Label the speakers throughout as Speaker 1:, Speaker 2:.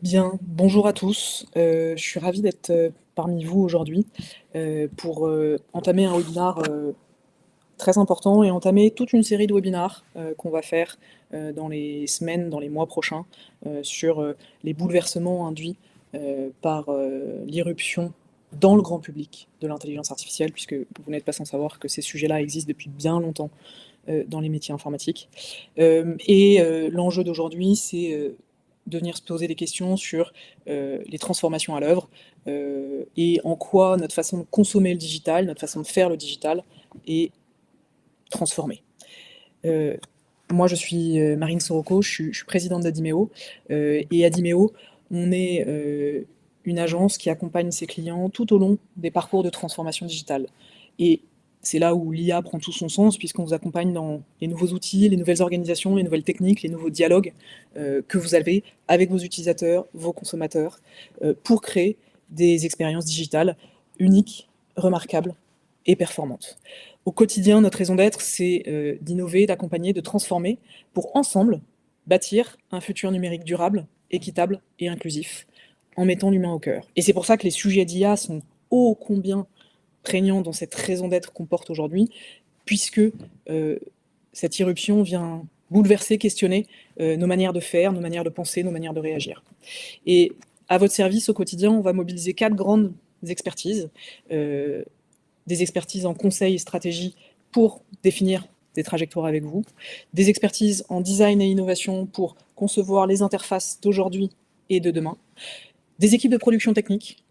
Speaker 1: Bien, bonjour à tous. Je suis ravi d'être parmi vous aujourd'hui pour entamer un webinar très important et entamer toute une série de webinars qu'on va faire dans les semaines, dans les mois prochains sur les bouleversements induits par l'irruption dans le grand public de l'intelligence artificielle, puisque vous n'êtes pas sans savoir que ces sujets-là existent depuis bien longtemps dans les métiers informatiques. L'enjeu d'aujourd'hui, c'est de venir se poser des questions sur les transformations à l'œuvre et en quoi notre façon de consommer le digital, notre façon de faire le digital est transformée. Moi, je suis Marine Soroko, je suis présidente d'Adimeo. Et Adimeo, on est une agence qui accompagne ses clients tout au long des parcours de transformation digitale. Et c'est là où l'IA prend tout son sens, puisqu'on vous accompagne dans les nouveaux outils, les nouvelles organisations, les nouvelles techniques, les nouveaux dialogues que vous avez avec vos utilisateurs, vos consommateurs, pour créer des expériences digitales uniques, remarquables et performantes. Au quotidien, notre raison d'être, c'est d'innover, d'accompagner, de transformer, pour ensemble bâtir un futur numérique durable, équitable et inclusif, en mettant l'humain au cœur. Et c'est pour ça que les sujets d'IA sont ô combien prégnants dans cette raison d'être qu'on porte aujourd'hui, puisque cette irruption vient bouleverser, questionner nos manières de faire, nos manières de penser, nos manières de réagir. Et à votre service, au quotidien, on va mobiliser 4 grandes expertises. Des expertises en conseil et stratégie pour définir des trajectoires avec vous, des expertises en design et innovation pour concevoir les interfaces d'aujourd'hui et de demain, des équipes de production technique,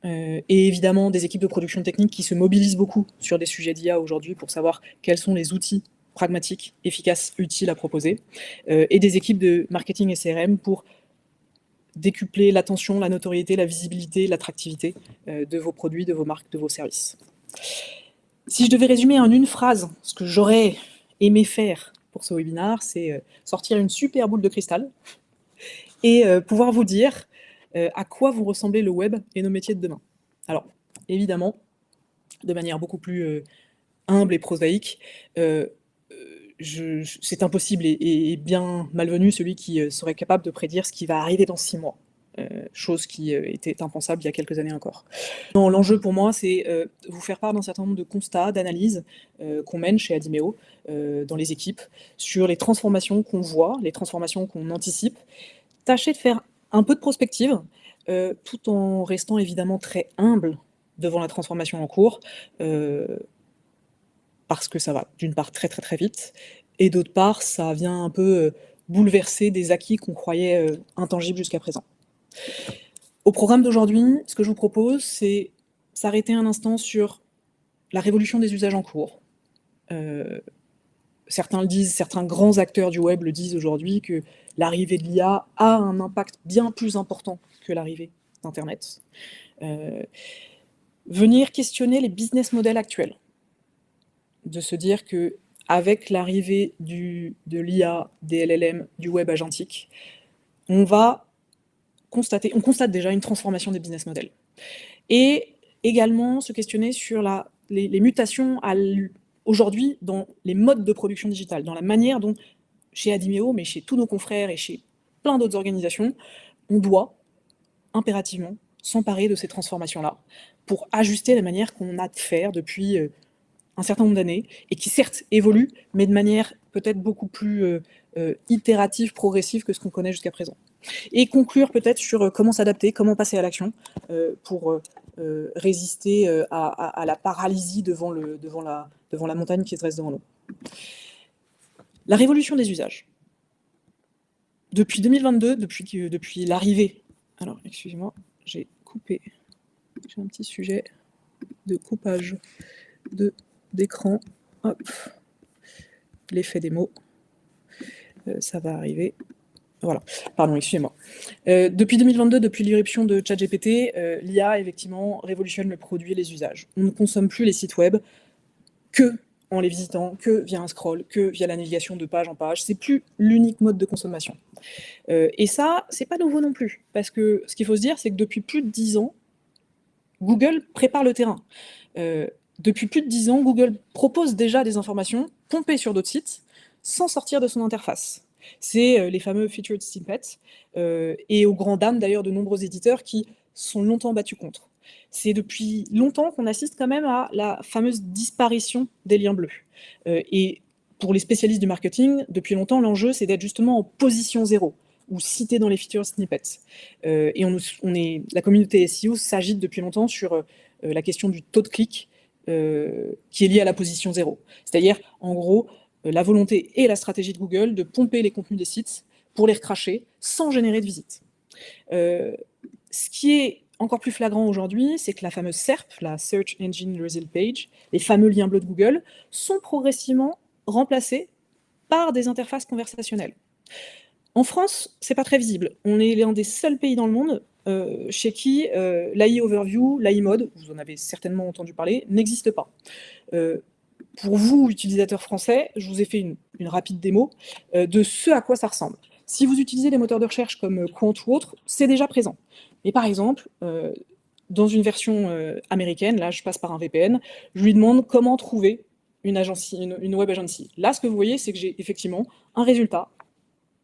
Speaker 1: et évidemment des équipes de production technique qui se mobilisent beaucoup sur des sujets d'IA aujourd'hui pour savoir quels sont les outils pragmatiques, efficaces, utiles à proposer, et des équipes de marketing et CRM pour décupler l'attention, la notoriété, la visibilité, l'attractivité de vos produits, de vos marques, de vos services. Si je devais résumer en une phrase ce que j'aurais aimé faire pour ce webinaire, c'est sortir une super boule de cristal et pouvoir vous dire à quoi vont ressembler le web et nos métiers de demain. Alors, évidemment, de manière beaucoup plus humble et prosaïque, c'est impossible et bien malvenu celui qui serait capable de prédire ce qui va arriver dans 6 mois. Chose qui était impensable il y a quelques années encore. Non, l'enjeu pour moi, c'est vous faire part d'un certain nombre de constats, d'analyses qu'on mène chez Adimeo, dans les équipes, sur les transformations qu'on voit, les transformations qu'on anticipe. Tâchez de faire un peu de prospective, tout en restant évidemment très humble devant la transformation en cours, parce que ça va d'une part très très très vite, et d'autre part, ça vient un peu bouleverser des acquis qu'on croyait intangibles jusqu'à présent. Au programme d'aujourd'hui, ce que je vous propose, c'est s'arrêter un instant sur la révolution des usages en cours. Certains le disent, certains grands acteurs du web le disent aujourd'hui, que l'arrivée de l'IA a un impact bien plus important que l'arrivée d'Internet. Venir questionner les business models actuels. De se dire que avec l'arrivée de l'IA, des LLM, du web agentique, on constate déjà une transformation des business models. Et également se questionner sur les mutations aujourd'hui dans les modes de production digitale, dans la manière dont, chez Adimeo, mais chez tous nos confrères et chez plein d'autres organisations, on doit impérativement s'emparer de ces transformations-là pour ajuster la manière qu'on a de faire depuis un certain nombre d'années, et qui certes évolue, mais de manière peut-être beaucoup plus itérative, progressive que ce qu'on connaît jusqu'à présent. Et conclure peut-être sur comment s'adapter, comment passer à l'action pour résister à la paralysie devant la montagne qui se dresse devant nous. La révolution des usages. Depuis 2022, depuis l'arrivée... Alors, excusez-moi, j'ai coupé. J'ai un petit sujet de coupage d'écran. Hop. L'effet des mots. Ça va arriver. Voilà, pardon, excusez-moi. Depuis 2022, depuis l'irruption de ChatGPT, l'IA, effectivement, révolutionne le produit et les usages. On ne consomme plus les sites web que en les visitant, que via un scroll, que via la navigation de page en page. C'est plus l'unique mode de consommation. Et ça, c'est pas nouveau non plus. Parce que ce qu'il faut se dire, c'est que depuis plus de 10 ans, Google prépare le terrain. Depuis plus de 10 ans, Google propose déjà des informations pompées sur d'autres sites sans sortir de son interface. C'est les fameux featured snippets, et aux grandes dames d'ailleurs de nombreux éditeurs qui sont longtemps battus contre. C'est depuis longtemps qu'on assiste quand même à la fameuse disparition des liens bleus. Et pour les spécialistes du marketing, depuis longtemps, l'enjeu, c'est d'être justement en position zéro, ou cité dans les featured snippets. Et la communauté SEO s'agite depuis longtemps sur la question du taux de clic, qui est lié à la position zéro. C'est-à-dire, en gros, la volonté et la stratégie de Google de pomper les contenus des sites pour les recracher sans générer de visites. Ce qui est encore plus flagrant aujourd'hui, c'est que la fameuse SERP, la Search Engine Result Page, les fameux liens bleus de Google, sont progressivement remplacés par des interfaces conversationnelles. En France, c'est pas très visible. On est l'un des seuls pays dans le monde chez qui l'AI Overview, l'AI Mode, vous en avez certainement entendu parler, n'existe pas. Pour vous, utilisateurs français, je vous ai fait une rapide démo de ce à quoi ça ressemble. Si vous utilisez des moteurs de recherche comme Quant ou autres, c'est déjà présent. Mais par exemple, dans une version américaine, là je passe par un VPN, je lui demande comment trouver une web agency. Là, ce que vous voyez, c'est que j'ai effectivement un résultat.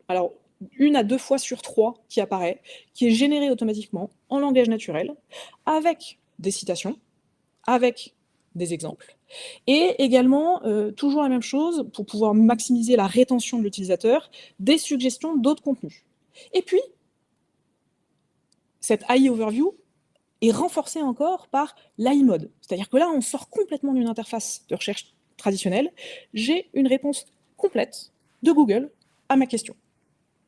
Speaker 1: Alors, 1 à 2 fois sur 3 qui apparaît, qui est généré automatiquement en langage naturel, avec des citations, avec des exemples. Et également, toujours la même chose, pour pouvoir maximiser la rétention de l'utilisateur, des suggestions d'autres contenus. Et puis, cette AI Overview est renforcée encore par l'AI Mode. C'est-à-dire que là, on sort complètement d'une interface de recherche traditionnelle. J'ai une réponse complète de Google à ma question,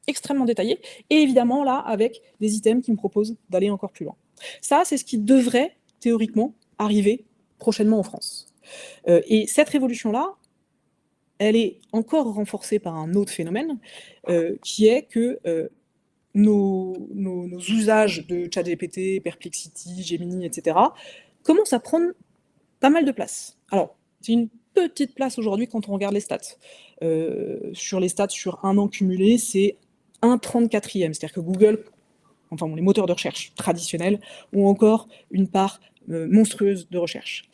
Speaker 1: extrêmement détaillée, et évidemment là, avec des items qui me proposent d'aller encore plus loin. Ça, c'est ce qui devrait, théoriquement, arriver prochainement en France. Et cette révolution-là, elle est encore renforcée par un autre phénomène, qui est que nos usages de ChatGPT, Perplexity, Gemini, etc., commencent à prendre pas mal de place. Alors, c'est une petite place aujourd'hui quand on regarde les stats. Sur les stats sur un an cumulé, c'est un 34e, c'est-à-dire que Google, enfin bon, les moteurs de recherche traditionnels, ont encore une part monstrueuse de recherche.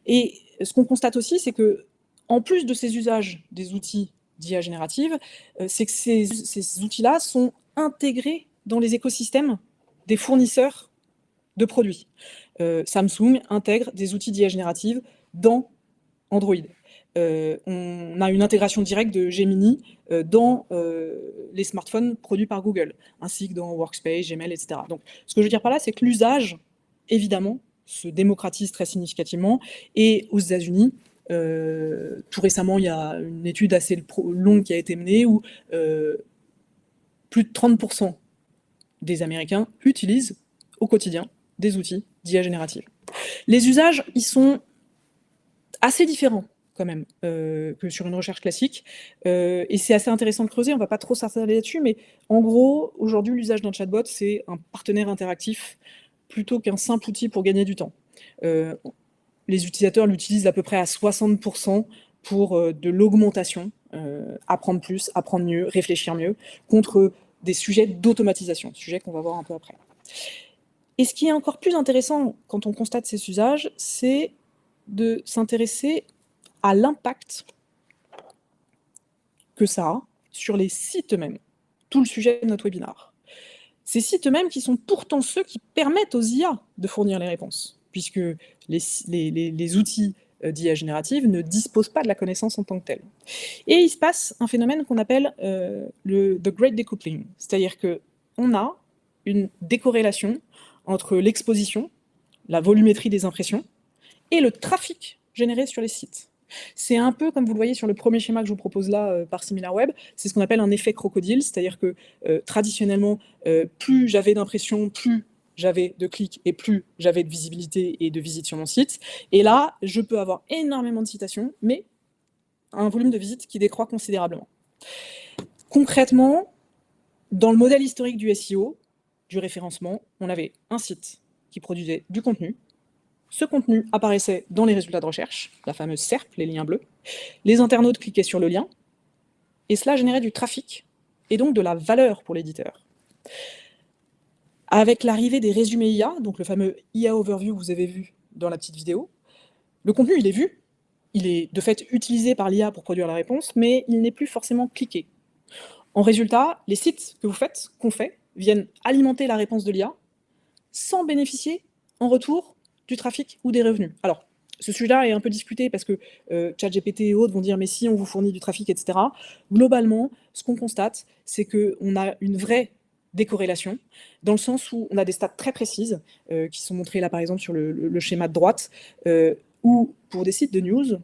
Speaker 1: Et ce qu'on constate aussi, c'est que en plus de ces usages des outils d'IA générative, c'est que ces outils-là sont intégrés dans les écosystèmes des fournisseurs de produits. Samsung intègre des outils d'IA générative dans Android. On a une intégration directe de Gemini dans les smartphones produits par Google, ainsi que dans Workspace, Gmail, etc. Donc, ce que je veux dire par là, c'est que l'usage, évidemment, se démocratise très significativement. Et aux États-Unis, tout récemment, il y a une étude assez longue qui a été menée où plus de 30% des Américains utilisent au quotidien des outils d'IA générative. Les usages, ils sont assez différents quand même que sur une recherche classique. Et c'est assez intéressant de creuser, on va pas trop s'attarder là-dessus, mais en gros, aujourd'hui, l'usage d'un chatbot, c'est un partenaire interactif plutôt qu'un simple outil pour gagner du temps. Les utilisateurs l'utilisent à peu près à 60% pour de l'augmentation, apprendre plus, apprendre mieux, réfléchir mieux, contre des sujets d'automatisation, sujets qu'on va voir un peu après. Et ce qui est encore plus intéressant quand on constate ces usages, c'est de s'intéresser à l'impact que ça a sur les sites eux-mêmes, tout le sujet de notre webinaire. Ces sites eux-mêmes qui sont pourtant ceux qui permettent aux IA de fournir les réponses, puisque les outils d'IA générative ne disposent pas de la connaissance en tant que telle. Et il se passe un phénomène qu'on appelle the Great Decoupling, c'est-à-dire qu'on a une décorrélation entre l'exposition, la volumétrie des impressions, et le trafic généré sur les sites. C'est un peu comme vous le voyez sur le premier schéma que je vous propose là par SimilarWeb, c'est ce qu'on appelle un effet crocodile, c'est-à-dire que traditionnellement, plus j'avais d'impressions, plus j'avais de clics et plus j'avais de visibilité et de visites sur mon site. Et là, je peux avoir énormément de citations, mais un volume de visites qui décroît considérablement. Concrètement, dans le modèle historique du SEO, du référencement, on avait un site qui produisait du contenu. Ce contenu apparaissait dans les résultats de recherche, la fameuse SERP, les liens bleus. Les internautes cliquaient sur le lien, et cela générait du trafic, et donc de la valeur pour l'éditeur. Avec l'arrivée des résumés IA, donc le fameux IA Overview que vous avez vu dans la petite vidéo, le contenu, il est vu, il est de fait utilisé par l'IA pour produire la réponse, mais il n'est plus forcément cliqué. En résultat, les sites que vous faites, qu'on fait, viennent alimenter la réponse de l'IA sans bénéficier en retour du trafic ou des revenus. Alors, ce sujet-là est un peu discuté parce que ChatGPT et autres vont dire mais si on vous fournit du trafic, etc. Globalement, ce qu'on constate, c'est qu'on a une vraie décorrélation, dans le sens où on a des stats très précises qui sont montrées là par exemple sur le schéma de droite, où pour des sites de news,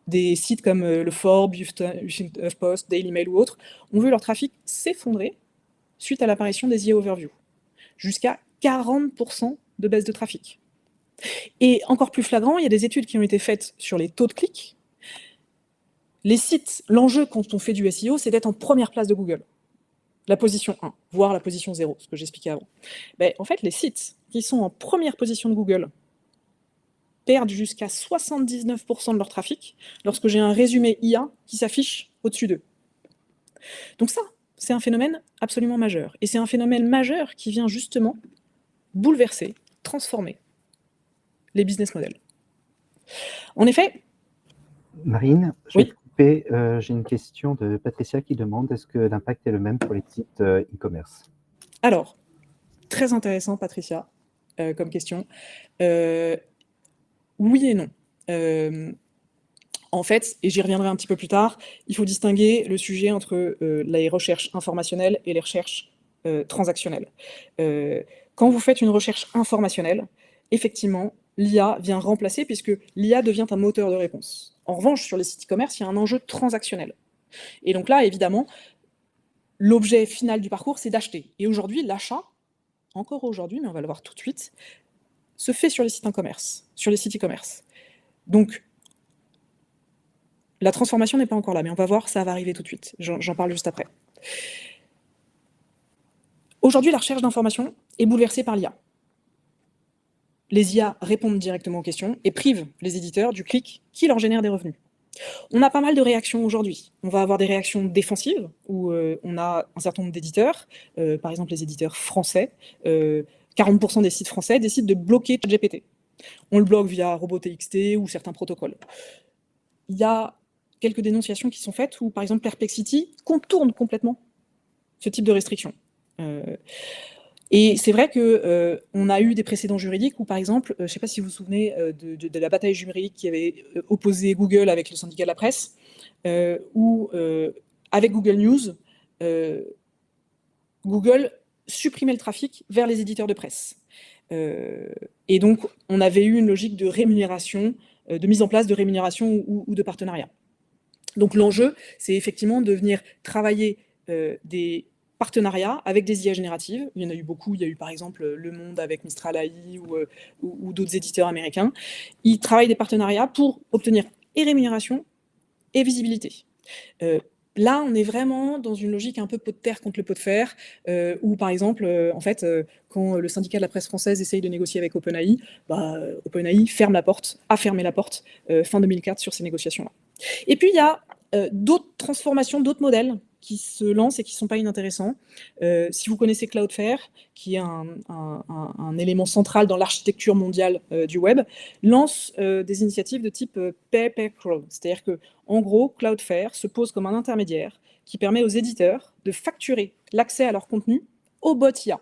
Speaker 1: des sites comme le Forbes, HuffPost, Daily Mail ou autres, ont vu leur trafic s'effondrer suite à l'apparition des IA Overview, jusqu'à 40% de baisse de trafic. Et encore plus flagrant, il y a des études qui ont été faites sur les taux de clics. Les sites, l'enjeu quand on fait du SEO, c'est d'être en première place de Google. La position 1, voire la position 0, ce que j'expliquais avant. Ben, en fait, les sites qui sont en première position de Google perdent jusqu'à 79% de leur trafic lorsque j'ai un résumé IA qui s'affiche au-dessus d'eux. Donc ça, c'est un phénomène absolument majeur. Et c'est un phénomène majeur qui vient justement bouleverser, transformer les business models. En effet...
Speaker 2: Marine, je vais
Speaker 1: oui.
Speaker 2: te couper. J'ai une question de Patricia qui demande est-ce que l'impact est le même pour les sites e-commerce?
Speaker 1: Alors, très intéressant, Patricia, comme question. Oui et non. En fait, et j'y reviendrai un petit peu plus tard, il faut distinguer le sujet entre les recherches informationnelles et les recherches transactionnelles. Quand vous faites une recherche informationnelle, effectivement, l'IA vient remplacer, puisque l'IA devient un moteur de réponse. En revanche, sur les sites e-commerce, il y a un enjeu transactionnel. Et donc là, évidemment, l'objet final du parcours, c'est d'acheter. Et aujourd'hui, l'achat, encore aujourd'hui, mais on va le voir tout de suite, se fait sur les sites e-commerce, sur les sites e-commerce. Donc, la transformation n'est pas encore là, mais on va voir, ça va arriver tout de suite. J'en parle juste après. Aujourd'hui, la recherche d'information est bouleversée par l'IA. Les IA répondent directement aux questions et privent les éditeurs du clic qui leur génère des revenus. On a pas mal de réactions aujourd'hui. On va avoir des réactions défensives, où on a un certain nombre d'éditeurs, par exemple les éditeurs français, 40% des sites français décident de bloquer ChatGPT. On le bloque via RobotXT ou certains protocoles. Il y a quelques dénonciations qui sont faites où, par exemple, Perplexity contourne complètement ce type de restriction. Et c'est vrai qu'on a eu des précédents juridiques où, par exemple, je ne sais pas si vous vous souvenez de la bataille juridique qui avait opposé Google avec le syndicat de la presse, où, avec Google News, Google supprimait le trafic vers les éditeurs de presse. Et donc, on avait eu une logique de rémunération, de mise en place de rémunération ou de partenariat. Donc l'enjeu, c'est effectivement de venir travailler des partenariats avec des IA génératives. Il y en a eu beaucoup. Il y a eu par exemple Le Monde avec Mistral AI ou d'autres éditeurs américains. Ils travaillent des partenariats pour obtenir et rémunération et visibilité. Là, on est vraiment dans une logique un peu pot de terre contre le pot de fer, où par exemple, en fait, quand le syndicat de la presse française essaye de négocier avec OpenAI, OpenAI ferme la porte, a fermé la porte fin 2004 sur ces négociations-là. Et puis il y a d'autres transformations, d'autres modèles qui se lancent et qui ne sont pas inintéressants. Si vous connaissez Cloudflare, qui est un élément central dans l'architecture mondiale du web, lance des initiatives de type pay-per-crawl. C'est-à-dire que, en gros, Cloudflare se pose comme un intermédiaire qui permet aux éditeurs de facturer l'accès à leur contenu aux bots IA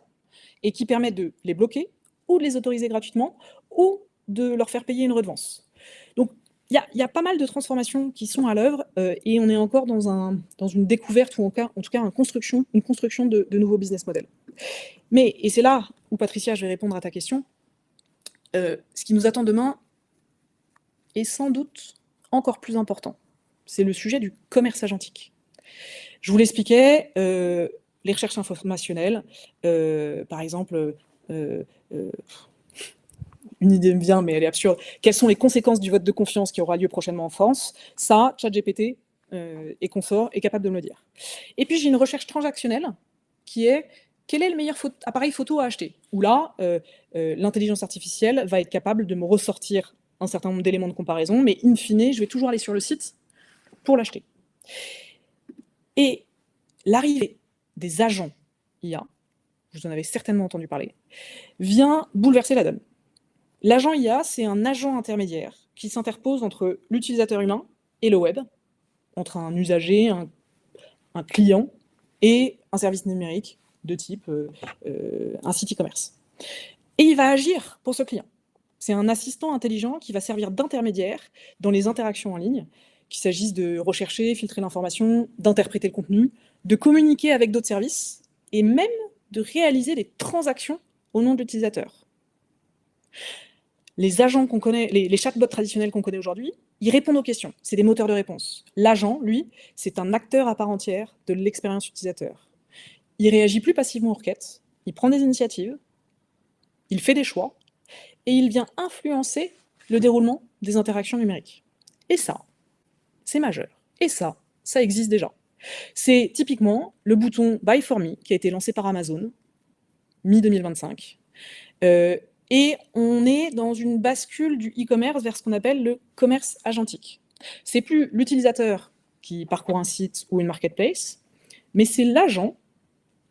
Speaker 1: et qui permet de les bloquer ou de les autoriser gratuitement ou de leur faire payer une redevance. Donc, il y a pas mal de transformations qui sont à l'œuvre et on est encore dans une découverte ou en tout cas une construction de nouveaux business models. Mais, et c'est là où, Patricia, je vais répondre à ta question, ce qui nous attend demain est sans doute encore plus important. C'est le sujet du commerce agentique. Je vous l'expliquais, les recherches informationnelles, par exemple, une idée me vient, mais elle est absurde. Quelles sont les conséquences du vote de confiance qui aura lieu prochainement en France? Ça, ChatGPT et consort est capable de me le dire. Et puis j'ai une recherche transactionnelle qui est quel est le meilleur appareil photo à acheter? Où là, l'intelligence artificielle va être capable de me ressortir un certain nombre d'éléments de comparaison, mais in fine, je vais toujours aller sur le site pour l'acheter. Et l'arrivée des agents IA, vous en avez certainement entendu parler, vient bouleverser la donne. L'agent IA, c'est un agent intermédiaire qui s'interpose entre l'utilisateur humain et le web, entre un usager, un client et un service numérique de type un site e-commerce. Et il va agir pour ce client. C'est un assistant intelligent qui va servir d'intermédiaire dans les interactions en ligne, qu'il s'agisse de rechercher, filtrer l'information, d'interpréter le contenu, de communiquer avec d'autres services et même de réaliser des transactions au nom de l'utilisateur. Les agents qu'on connaît, les chatbots traditionnels qu'on connaît aujourd'hui, ils répondent aux questions. C'est des moteurs de réponse. L'agent, lui, c'est un acteur à part entière de l'expérience utilisateur. Il réagit plus passivement aux requêtes, il prend des initiatives, il fait des choix, et il vient influencer le déroulement des interactions numériques. Et ça, c'est majeur. Et ça existe déjà. C'est typiquement le bouton Buy for Me qui a été lancé par Amazon, mi-2025. Et on est dans une bascule du e-commerce vers ce qu'on appelle le commerce agentique. C'est plus l'utilisateur qui parcourt un site ou une marketplace, mais c'est l'agent,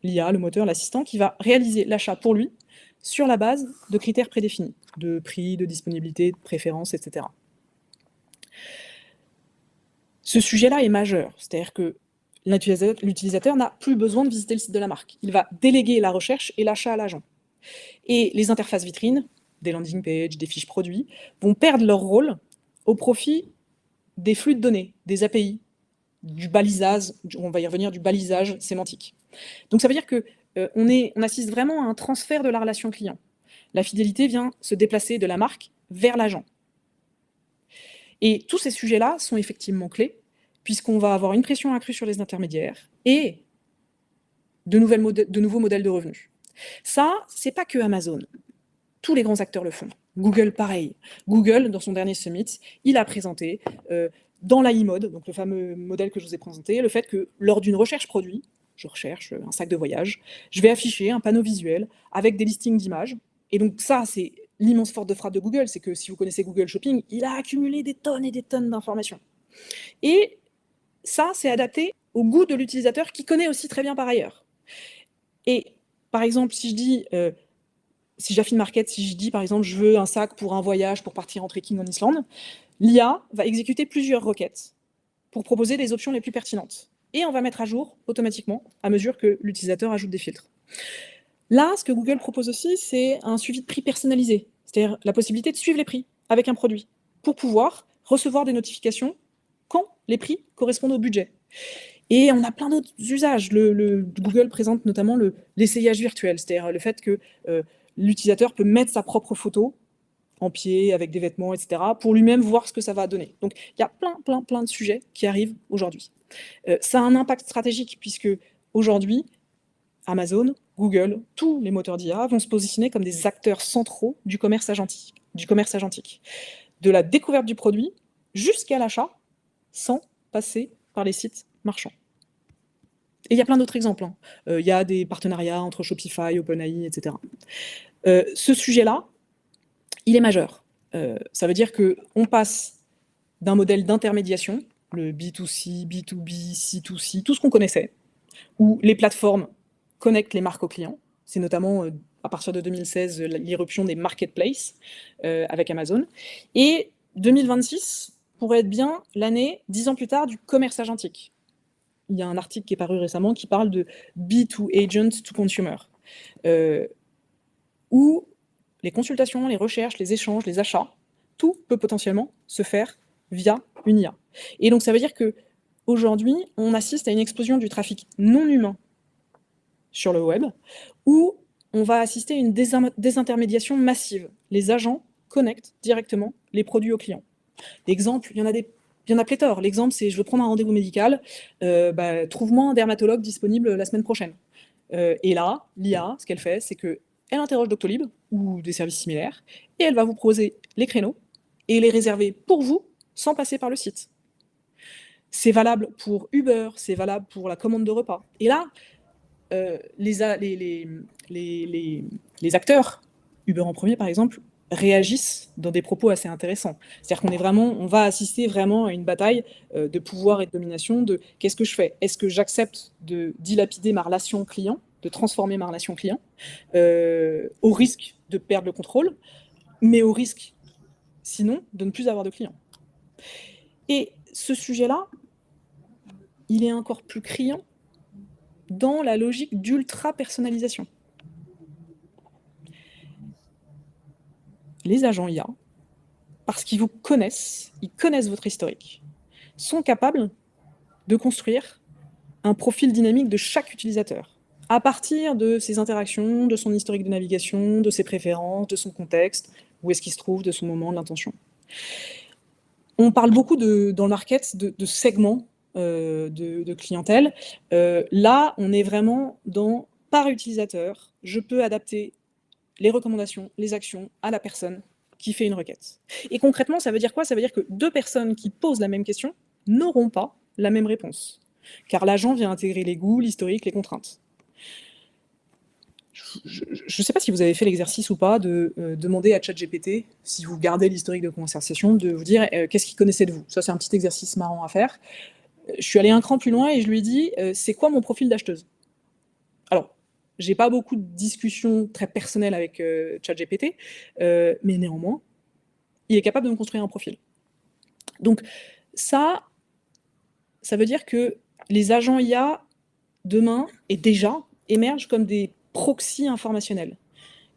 Speaker 1: l'IA, le moteur, l'assistant, qui va réaliser l'achat pour lui sur la base de critères prédéfinis, de prix, de disponibilité, de préférence, etc. Ce sujet-là est majeur, c'est-à-dire que l'utilisateur n'a plus besoin de visiter le site de la marque. Il va déléguer la recherche et l'achat à l'agent. Et les interfaces vitrines, des landing pages, des fiches produits, vont perdre leur rôle au profit des flux de données, des API, du balisage, on va y revenir, du balisage sémantique. Donc ça veut dire que on assiste vraiment à un transfert de la relation client. La fidélité vient se déplacer de la marque vers l'agent. Et tous ces sujets-là sont effectivement clés, puisqu'on va avoir une pression accrue sur les intermédiaires et de nouveaux modèles de revenus. Ça, c'est pas que Amazon. Tous les grands acteurs le font. Google, pareil. Google, dans son dernier summit, il a présenté dans l'AI-mode, donc le fameux modèle que je vous ai présenté, le fait que lors d'une recherche produit, je recherche un sac de voyage, je vais afficher un panneau visuel avec des listings d'images. Et donc ça, c'est l'immense force de frappe de Google, c'est que si vous connaissez Google Shopping, il a accumulé des tonnes et des tonnes d'informations. Et ça, c'est adapté au goût de l'utilisateur qui connaît aussi très bien par ailleurs. Et par exemple, si je dis, si j'affine Market, si je dis par exemple, je veux un sac pour un voyage, pour partir en trekking en Islande, l'IA va exécuter plusieurs requêtes pour proposer les options les plus pertinentes. Et on va mettre à jour automatiquement à mesure que l'utilisateur ajoute des filtres. Là, ce que Google propose aussi, c'est un suivi de prix personnalisé, c'est-à-dire la possibilité de suivre les prix avec un produit pour pouvoir recevoir des notifications quand les prix correspondent au budget. Et on a plein d'autres usages. Google présente notamment l'essayage virtuel, c'est-à-dire le fait que l'utilisateur peut mettre sa propre photo en pied, avec des vêtements, etc., pour lui-même voir ce que ça va donner. Donc, il y a plein de sujets qui arrivent aujourd'hui. Ça a un impact stratégique, puisque aujourd'hui, Amazon, Google, tous les moteurs d'IA vont se positionner comme des acteurs centraux du commerce agentique. De la découverte du produit jusqu'à l'achat, sans passer par les sites marchands. Et il y a plein d'autres exemples. Il y a des partenariats entre Shopify, OpenAI, etc. Ce sujet-là, il est majeur. Ça veut dire qu'on passe d'un modèle d'intermédiation, le B2C, B2B, C2C, tout ce qu'on connaissait, où les plateformes connectent les marques aux clients. C'est notamment à partir de 2016 l'irruption des marketplaces avec Amazon. Et 2026 pourrait être bien l'année, 10 ans plus tard, du commerce agentique. Il y a un article qui est paru récemment qui parle de B2 agent to consumer, où les consultations, les recherches, les échanges, les achats, tout peut potentiellement se faire via une IA. Et donc ça veut dire qu'aujourd'hui, on assiste à une explosion du trafic non humain sur le web, où on va assister à une désintermédiation massive. Les agents connectent directement les produits aux clients. L'exemple, il y en a pléthore. L'exemple, c'est je veux prendre un rendez-vous médical, trouve-moi un dermatologue disponible la semaine prochaine. Et là, l'IA, ce qu'elle fait, c'est qu'elle interroge Doctolib ou des services similaires, et elle va vous proposer les créneaux et les réserver pour vous sans passer par le site. C'est valable pour Uber, c'est valable pour la commande de repas. Et là, les acteurs, Uber en premier par exemple, réagissent dans des propos assez intéressants. C'est-à-dire on va assister vraiment à une bataille de pouvoir et de domination de qu'est-ce que je fais? Est-ce que j'accepte de dilapider ma relation client, de transformer ma relation client, au risque de perdre le contrôle, mais au risque, sinon, de ne plus avoir de clients. Et ce sujet-là, il est encore plus criant dans la logique d'ultra-personnalisation. Les agents IA, parce qu'ils vous connaissent, ils connaissent votre historique, sont capables de construire un profil dynamique de chaque utilisateur, à partir de ses interactions, de son historique de navigation, de ses préférences, de son contexte, où est-ce qu'il se trouve, de son moment, de l'intention. On parle beaucoup dans le market de segments de clientèle. Là, on est vraiment dans, par utilisateur, je peux adapter les recommandations, les actions à la personne qui fait une requête. Et concrètement, ça veut dire quoi? Ça veut dire que deux personnes qui posent la même question n'auront pas la même réponse, car l'agent vient intégrer les goûts, l'historique, les contraintes. Je ne sais pas si vous avez fait l'exercice ou pas de demander à ChatGPT, si vous gardez l'historique de conversation, de vous dire qu'est-ce qu'il connaissait de vous. Ça, c'est un petit exercice marrant à faire. Je suis allée un cran plus loin et je lui ai dit c'est quoi mon profil d'acheteuse? Alors, j'ai pas beaucoup de discussions très personnelles avec ChatGPT, mais néanmoins, il est capable de me construire un profil. Donc ça veut dire que les agents IA, demain, et déjà, émergent comme des proxys informationnels.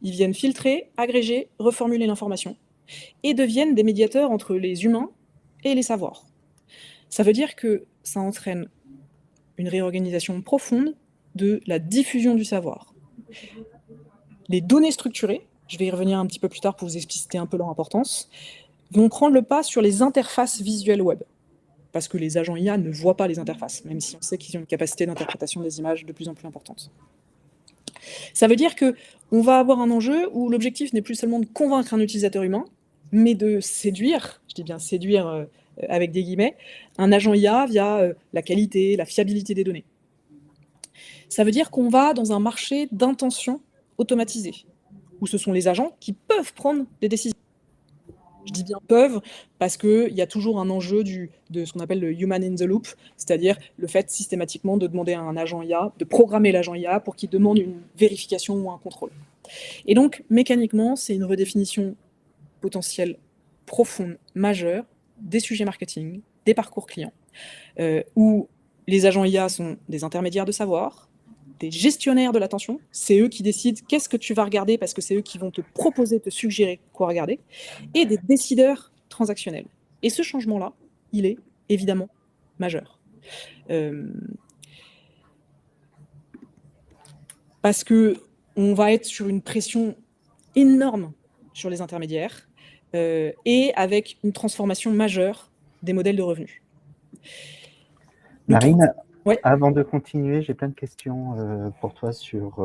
Speaker 1: Ils viennent filtrer, agréger, reformuler l'information, et deviennent des médiateurs entre les humains et les savoirs. Ça veut dire que ça entraîne une réorganisation profonde de la diffusion du savoir. Les données structurées, je vais y revenir un petit peu plus tard pour vous expliciter un peu leur importance, vont prendre le pas sur les interfaces visuelles web. Parce que les agents IA ne voient pas les interfaces, même si on sait qu'ils ont une capacité d'interprétation des images de plus en plus importante. Ça veut dire qu'on va avoir un enjeu où l'objectif n'est plus seulement de convaincre un utilisateur humain, mais de séduire, je dis bien séduire avec des guillemets, un agent IA via la qualité, la fiabilité des données. Ça veut dire qu'on va dans un marché d'intention automatisé, où ce sont les agents qui peuvent prendre des décisions. Je dis bien peuvent, parce qu'il y a toujours un enjeu de ce qu'on appelle le human in the loop, c'est-à-dire le fait systématiquement de demander à un agent IA, de programmer l'agent IA pour qu'il demande une vérification ou un contrôle. Et donc, mécaniquement, c'est une redéfinition potentielle profonde, majeure, des sujets marketing, des parcours clients, où les agents IA sont des intermédiaires de savoir, des gestionnaires de l'attention, c'est eux qui décident qu'est-ce que tu vas regarder parce que c'est eux qui vont te proposer, te suggérer quoi regarder, et des décideurs transactionnels. Et ce changement-là, il est évidemment majeur. Parce qu'on va être sur une pression énorme sur les intermédiaires et avec une transformation majeure des modèles de revenus.
Speaker 2: Marine,
Speaker 1: ouais.
Speaker 2: Avant de continuer, j'ai plein de questions pour toi sur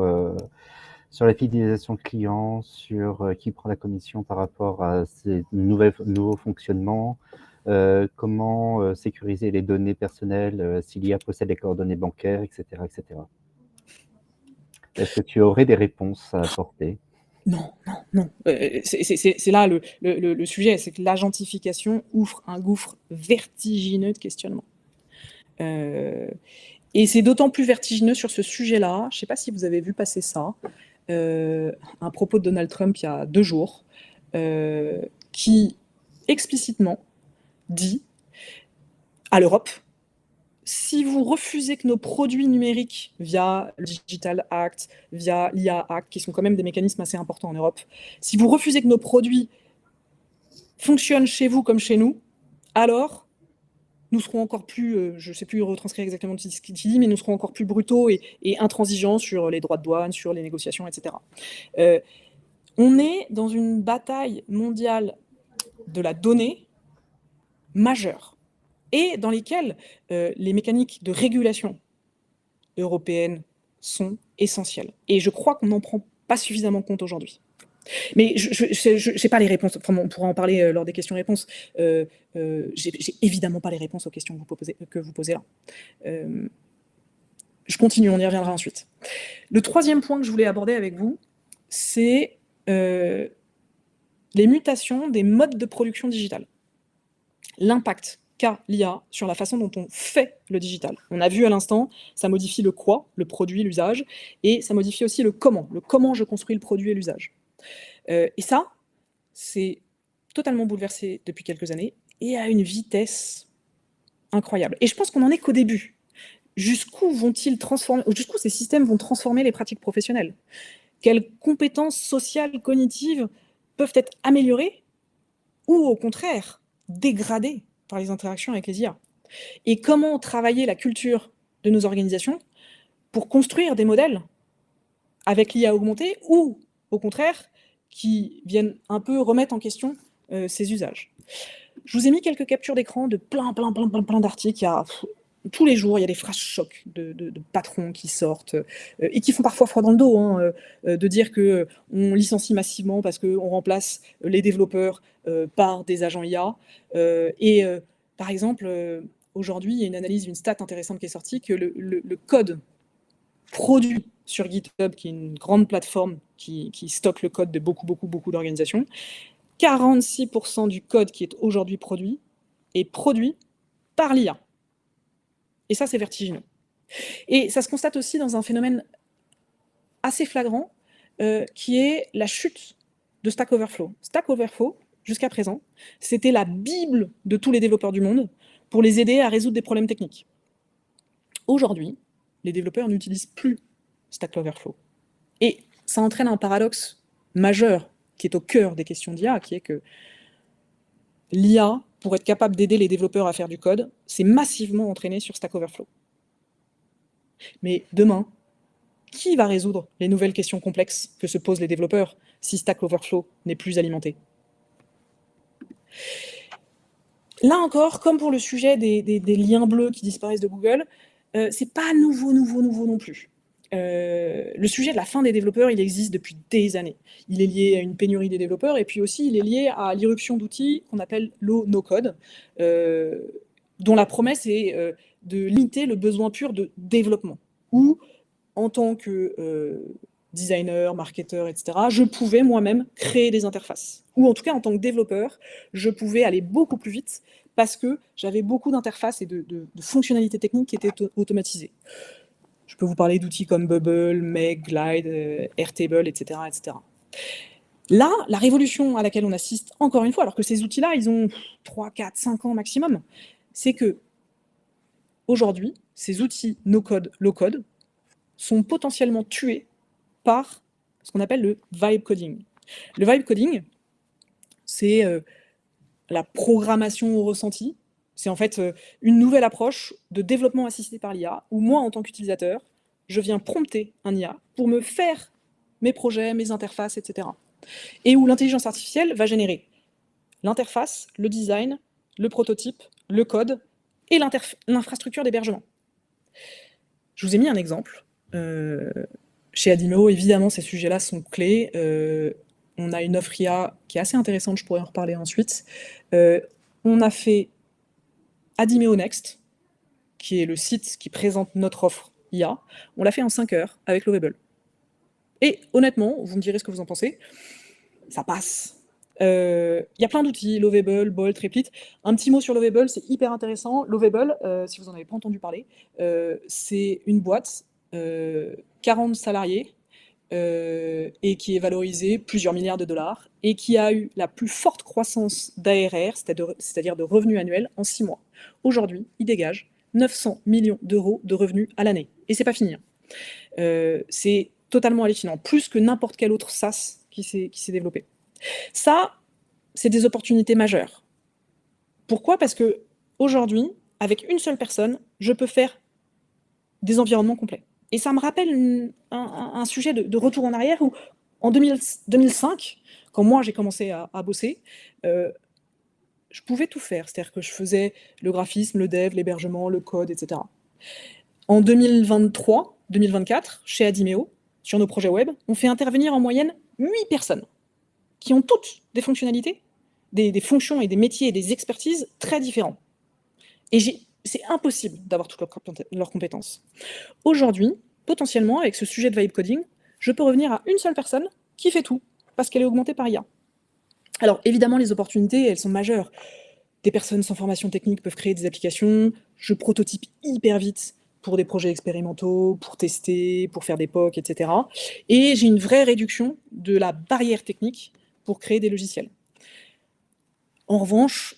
Speaker 2: la fidélisation client, sur qui prend la commission par rapport à ces nouveaux fonctionnements, comment sécuriser les données personnelles si l'IA possède les coordonnées bancaires, etc. etc. Est-ce que tu aurais des réponses à apporter?
Speaker 1: Non. C'est là le sujet, c'est que l'agentification ouvre un gouffre vertigineux de questionnement. Et c'est d'autant plus vertigineux sur ce sujet-là, je ne sais pas si vous avez vu passer ça, un propos de Donald Trump il y a 2 jours, qui explicitement dit à l'Europe, si vous refusez que nos produits numériques, via le Digital Act, via l'IA Act, qui sont quand même des mécanismes assez importants en Europe, si vous refusez que nos produits fonctionnent chez vous comme chez nous, alors nous serons encore plus, je ne sais plus retranscrire exactement ce qu'il dit, mais nous serons encore plus brutaux et intransigeants sur les droits de douane, sur les négociations, etc. On est dans une bataille mondiale de la donnée majeure et dans lesquelles les mécaniques de régulation européennes sont essentielles. Et je crois qu'on n'en prend pas suffisamment compte aujourd'hui. Mais je n'ai pas les réponses. Enfin, on pourra en parler lors des questions-réponses. J'ai évidemment pas les réponses aux questions que vous posez là. Je continue, on y reviendra ensuite. Le troisième point que je voulais aborder avec vous, c'est les mutations des modes de production digitale. L'impact qu'a l'IA sur la façon dont on fait le digital. On a vu à l'instant, ça modifie le quoi, le produit, l'usage, et ça modifie aussi le comment je construis le produit et l'usage. Et ça, c'est totalement bouleversé depuis quelques années et à une vitesse incroyable. Et je pense qu'on n'en est qu'au début. jusqu'où vont-ils transformer, jusqu'où ces systèmes vont transformer les pratiques professionnelles? Quelles compétences sociales, cognitives peuvent être améliorées ou au contraire dégradées par les interactions avec les IA? Et comment travailler la culture de nos organisations pour construire des modèles avec l'IA augmentée ou au contraire qui viennent un peu remettre en question ces usages. Je vous ai mis quelques captures d'écran de plein d'articles. Il y a tous les jours, il y a des phrases chocs de patrons qui sortent et qui font parfois froid dans le dos, hein, de dire qu'on licencie massivement parce qu'on remplace les développeurs par des agents IA. Par exemple, aujourd'hui, il y a une analyse, une stat intéressante qui est sortie, que le code produit sur GitHub, qui est une grande plateforme qui stocke le code de beaucoup d'organisations, 46% du code qui est aujourd'hui produit est produit par l'IA. Et ça, c'est vertigineux. Et ça se constate aussi dans un phénomène assez flagrant, qui est la chute de Stack Overflow. Stack Overflow, jusqu'à présent, c'était la bible de tous les développeurs du monde pour les aider à résoudre des problèmes techniques. Aujourd'hui, les développeurs n'utilisent plus Stack Overflow. Et ça entraîne un paradoxe majeur qui est au cœur des questions d'IA, qui est que l'IA, pour être capable d'aider les développeurs à faire du code, c'est massivement entraîné sur Stack Overflow. Mais demain, qui va résoudre les nouvelles questions complexes que se posent les développeurs si Stack Overflow n'est plus alimenté? Là encore, comme pour le sujet des liens bleus qui disparaissent de Google, c'est pas nouveau non plus. Le sujet de la fin des développeurs, il existe depuis des années. Il est lié à une pénurie des développeurs et puis aussi il est lié à l'irruption d'outils qu'on appelle low no-code, dont la promesse est de limiter le besoin pur de développement. Où, en tant que designer, marketeur, etc., je pouvais moi-même créer des interfaces. Ou en tout cas, en tant que développeur, je pouvais aller beaucoup plus vite parce que j'avais beaucoup d'interfaces et de fonctionnalités techniques qui étaient automatisées. Je peux vous parler d'outils comme Bubble, Meg, Glide, Airtable, etc., etc. Là, la révolution à laquelle on assiste, encore une fois, alors que ces outils-là, ils ont 3, 4, 5 ans maximum, c'est que aujourd'hui, ces outils no-code, low-code, sont potentiellement tués par ce qu'on appelle le vibe coding. Le vibe coding, c'est la programmation au ressenti. C'est en fait une nouvelle approche de développement assisté par l'IA, où moi, en tant qu'utilisateur, je viens prompter un IA pour me faire mes projets, mes interfaces, etc. Et où l'intelligence artificielle va générer l'interface, le design, le prototype, le code et l'infrastructure d'hébergement. Je vous ai mis un exemple. Chez Adimeo, évidemment, ces sujets-là sont clés. On a une offre IA qui est assez intéressante, je pourrais en reparler ensuite. On a fait Adimeo Next, qui est le site qui présente notre offre IA. On l'a fait en 5 heures avec Lovable. Et honnêtement, vous me direz ce que vous en pensez, ça passe. Il y a plein d'outils, Lovable, Bolt, Replit. Un petit mot sur Lovable, c'est hyper intéressant. Lovable, si vous n'en avez pas entendu parler, c'est une boîte, 40 salariés, et qui est valorisée plusieurs milliards de dollars, et qui a eu la plus forte croissance d'ARR, c'est-à-dire de revenus annuels, en 6 mois. Aujourd'hui, il dégage 900 millions d'euros de revenus à l'année. Et c'est pas fini. C'est totalement hallucinant, plus que n'importe quel autre SaaS qui s'est développé. Ça, c'est des opportunités majeures. Pourquoi? Parce que aujourd'hui, avec une seule personne, je peux faire des environnements complets. Et ça me rappelle un sujet de retour en arrière où, en 2005, quand moi j'ai commencé à bosser, je pouvais tout faire. C'est-à-dire que je faisais le graphisme, le dev, l'hébergement, le code, etc. En 2023, 2024, chez Adimeo, sur nos projets web, on fait intervenir en moyenne 8 personnes qui ont toutes des fonctionnalités, des fonctions et des métiers et des expertises très différents. Et c'est impossible d'avoir toutes leurs compétences. Aujourd'hui, potentiellement, avec ce sujet de vibe coding, je peux revenir à une seule personne qui fait tout, parce qu'elle est augmentée par IA. Alors, évidemment, les opportunités, elles sont majeures. Des personnes sans formation technique peuvent créer des applications, je prototype hyper vite pour des projets expérimentaux, pour tester, pour faire des POC, etc. Et j'ai une vraie réduction de la barrière technique pour créer des logiciels. En revanche,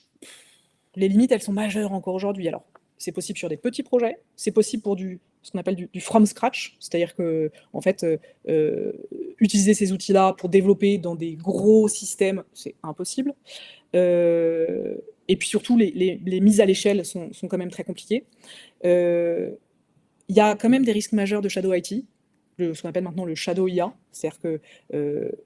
Speaker 1: les limites, elles sont majeures encore aujourd'hui. Alors, c'est possible sur des petits projets, c'est possible pour ce qu'on appelle du from scratch, c'est-à-dire que, en fait, utiliser ces outils-là pour développer dans des gros systèmes, c'est impossible. Et puis surtout, les mises à l'échelle sont quand même très compliquées. Il y a quand même des risques majeurs de Shadow IT, ce qu'on appelle maintenant le Shadow IA, c'est-à-dire que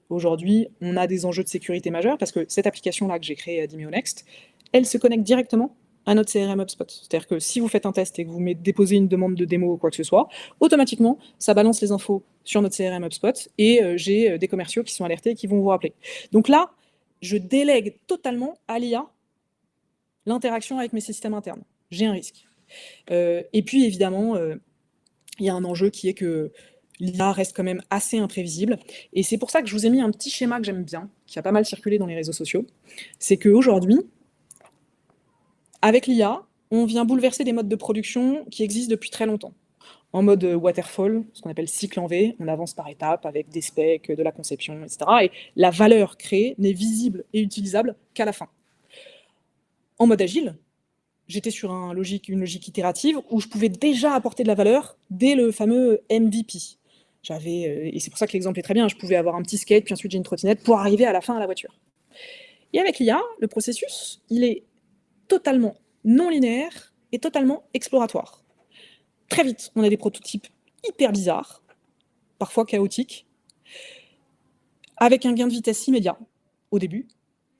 Speaker 1: aujourd'hui, on a des enjeux de sécurité majeurs parce que cette application-là que j'ai créée à Dimeo Next, elle se connecte directement à notre CRM HubSpot. C'est-à-dire que si vous faites un test et que vous déposez une demande de démo ou quoi que ce soit, automatiquement, ça balance les infos sur notre CRM HubSpot et j'ai des commerciaux qui sont alertés et qui vont vous rappeler. Donc là, je délègue totalement à l'IA l'interaction avec mes systèmes internes. J'ai un risque. Et puis, évidemment, il y a un enjeu qui est que l'IA reste quand même assez imprévisible. Et c'est pour ça que je vous ai mis un petit schéma que j'aime bien, qui a pas mal circulé dans les réseaux sociaux. C'est qu'aujourd'hui, avec l'IA, on vient bouleverser des modes de production qui existent depuis très longtemps. En mode waterfall, ce qu'on appelle cycle en V, on avance par étapes avec des specs, de la conception, etc. Et la valeur créée n'est visible et utilisable qu'à la fin. En mode agile, j'étais sur une logique itérative où je pouvais déjà apporter de la valeur dès le fameux MVP. Et c'est pour ça que l'exemple est très bien, je pouvais avoir un petit skate, puis ensuite j'ai une trottinette pour arriver à la fin à la voiture. Et avec l'IA, le processus, il est totalement non linéaire et totalement exploratoire. Très vite, on a des prototypes hyper bizarres, parfois chaotiques, avec un gain de vitesse immédiat au début.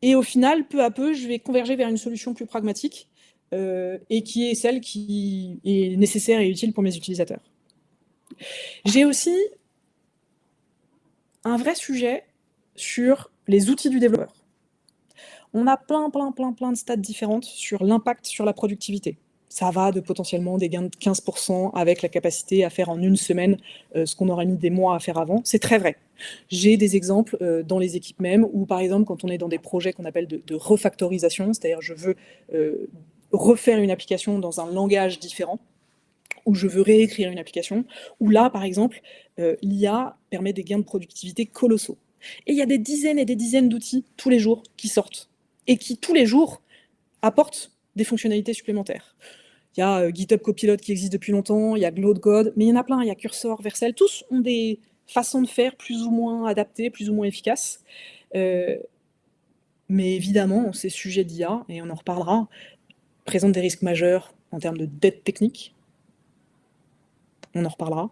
Speaker 1: Et au final, peu à peu, je vais converger vers une solution plus pragmatique et qui est celle qui est nécessaire et utile pour mes utilisateurs. J'ai aussi un vrai sujet sur les outils du développeur. On a plein de stats différentes sur l'impact sur la productivité. Ça va de potentiellement des gains de 15% avec la capacité à faire en une semaine ce qu'on aurait mis des mois à faire avant. C'est très vrai. J'ai des exemples dans les équipes même où, par exemple, quand on est dans des projets qu'on appelle de refactorisation, c'est-à-dire je veux refaire une application dans un langage différent, ou je veux réécrire une application, où là, par exemple, l'IA permet des gains de productivité colossaux. Et il y a des dizaines et des dizaines d'outils tous les jours qui sortent et qui, tous les jours, apportent des fonctionnalités supplémentaires. Il y a GitHub Copilot qui existe depuis longtemps, il y a Claude Code, mais il y en a plein, il y a Cursor, Vercel, tous ont des façons de faire plus ou moins adaptées, plus ou moins efficaces. Mais évidemment, ces sujets d'IA, et on en reparlera, présentent des risques majeurs en termes de dette technique, on en reparlera,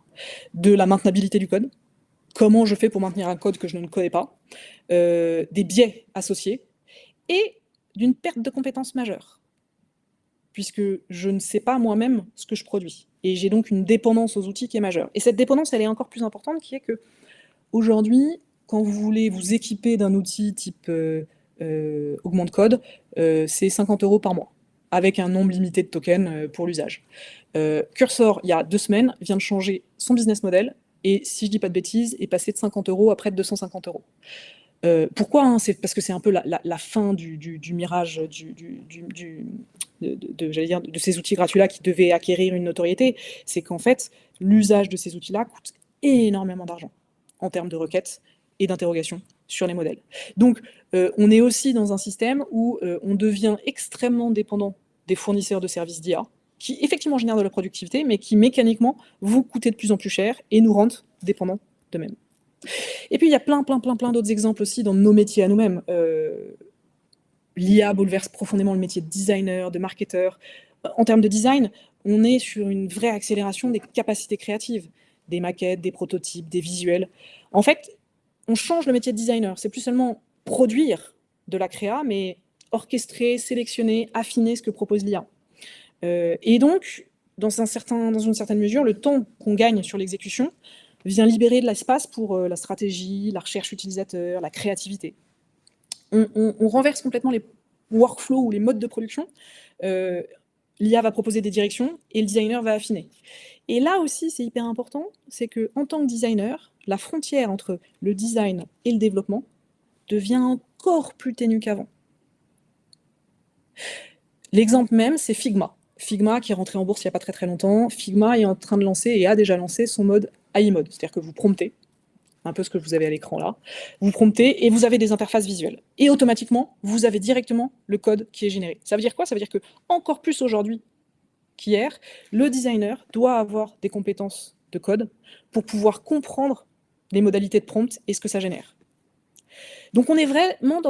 Speaker 1: de la maintenabilité du code, comment je fais pour maintenir un code que je ne connais pas, des biais associés, et d'une perte de compétences majeure, puisque je ne sais pas moi-même ce que je produis. Et j'ai donc une dépendance aux outils qui est majeure. Et cette dépendance, elle est encore plus importante, qui est que aujourd'hui, quand vous voulez vous équiper d'un outil type Augmente Code, c'est 50 € par mois, avec un nombre limité de tokens pour l'usage. Cursor, il y a 2 semaines, vient de changer son business model, et si je dis pas de bêtises, est passé de 50 € à près de 250 €. Pourquoi hein, c'est parce que c'est un peu la fin du mirage de ces outils gratuits-là qui devaient acquérir une notoriété. C'est qu'en fait, l'usage de ces outils-là coûte énormément d'argent en termes de requêtes et d'interrogations sur les modèles. Donc, on est aussi dans un système où on devient extrêmement dépendant des fournisseurs de services d'IA, qui effectivement génèrent de la productivité, mais qui mécaniquement vous coûtent de plus en plus cher et nous rendent dépendants d'eux-mêmes. Et puis il y a plein d'autres exemples aussi dans nos métiers à nous-mêmes. L'IA bouleverse profondément le métier de designer, de marketeur. En termes de design, on est sur une vraie accélération des capacités créatives, des maquettes, des prototypes, des visuels. En fait, on change le métier de designer. C'est plus seulement produire de la créa, mais orchestrer, sélectionner, affiner ce que propose l'IA. Et donc, dans une certaine mesure, le temps qu'on gagne sur l'exécution vient libérer de l'espace pour la stratégie, la recherche utilisateur, la créativité. On renverse complètement les workflows ou les modes de production. L'IA va proposer des directions et le designer va affiner. Et là aussi, c'est hyper important, c'est qu'en tant que designer, la frontière entre le design et le développement devient encore plus ténue qu'avant. L'exemple même, c'est Figma. Figma qui est rentré en bourse il n'y a pas très longtemps. Figma est en train de lancer et a déjà lancé son mode AI mode, c'est-à-dire que vous promptez, un peu ce que vous avez à l'écran là, vous promptez et vous avez des interfaces visuelles. Et automatiquement, vous avez directement le code qui est généré. Ça veut dire quoi? Ça veut dire que encore plus aujourd'hui, qu'hier, le designer doit avoir des compétences de code pour pouvoir comprendre les modalités de prompt et ce que ça génère. Donc on est vraiment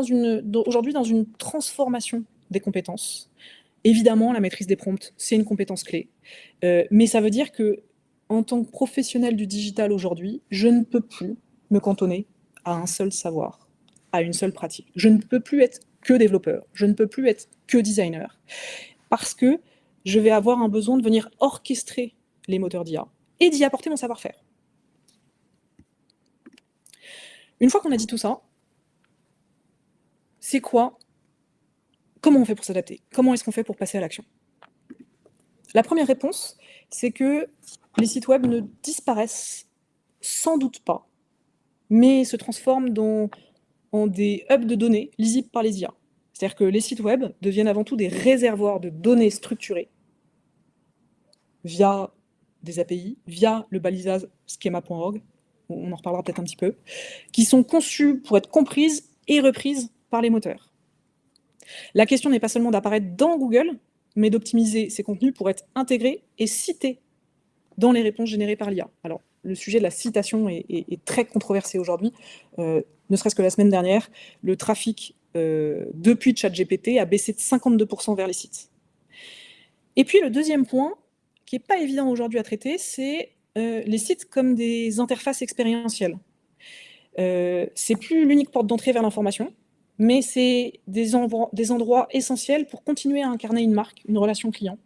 Speaker 1: aujourd'hui dans une transformation des compétences. Évidemment, la maîtrise des prompts, c'est une compétence clé. Mais ça veut dire que, en tant que professionnel du digital aujourd'hui, je ne peux plus me cantonner à un seul savoir, à une seule pratique. Je ne peux plus être que développeur, je ne peux plus être que designer, parce que je vais avoir un besoin de venir orchestrer les moteurs d'IA et d'y apporter mon savoir-faire. Une fois qu'on a dit tout ça, c'est quoi? Comment on fait pour s'adapter? Comment est-ce qu'on fait pour passer à l'action? La première réponse, c'est que les sites web ne disparaissent sans doute pas, mais se transforment en des hubs de données lisibles par les IA. C'est-à-dire que les sites web deviennent avant tout des réservoirs de données structurées via des API, via le balisage schema.org, on en reparlera peut-être un petit peu, qui sont conçues pour être comprises et reprises par les moteurs. La question n'est pas seulement d'apparaître dans Google, mais d'optimiser ces contenus pour être intégrés et cités dans les réponses générées par l'IA. Alors, le sujet de la citation est très controversé aujourd'hui. Ne serait-ce que la semaine dernière, le trafic depuis ChatGPT a baissé de 52% vers les sites. Et puis le deuxième point, qui n'est pas évident aujourd'hui à traiter, c'est les sites comme des interfaces expérientielles. C'est plus l'unique porte d'entrée vers l'information, mais c'est des endroits essentiels pour continuer à incarner une marque, une relation client,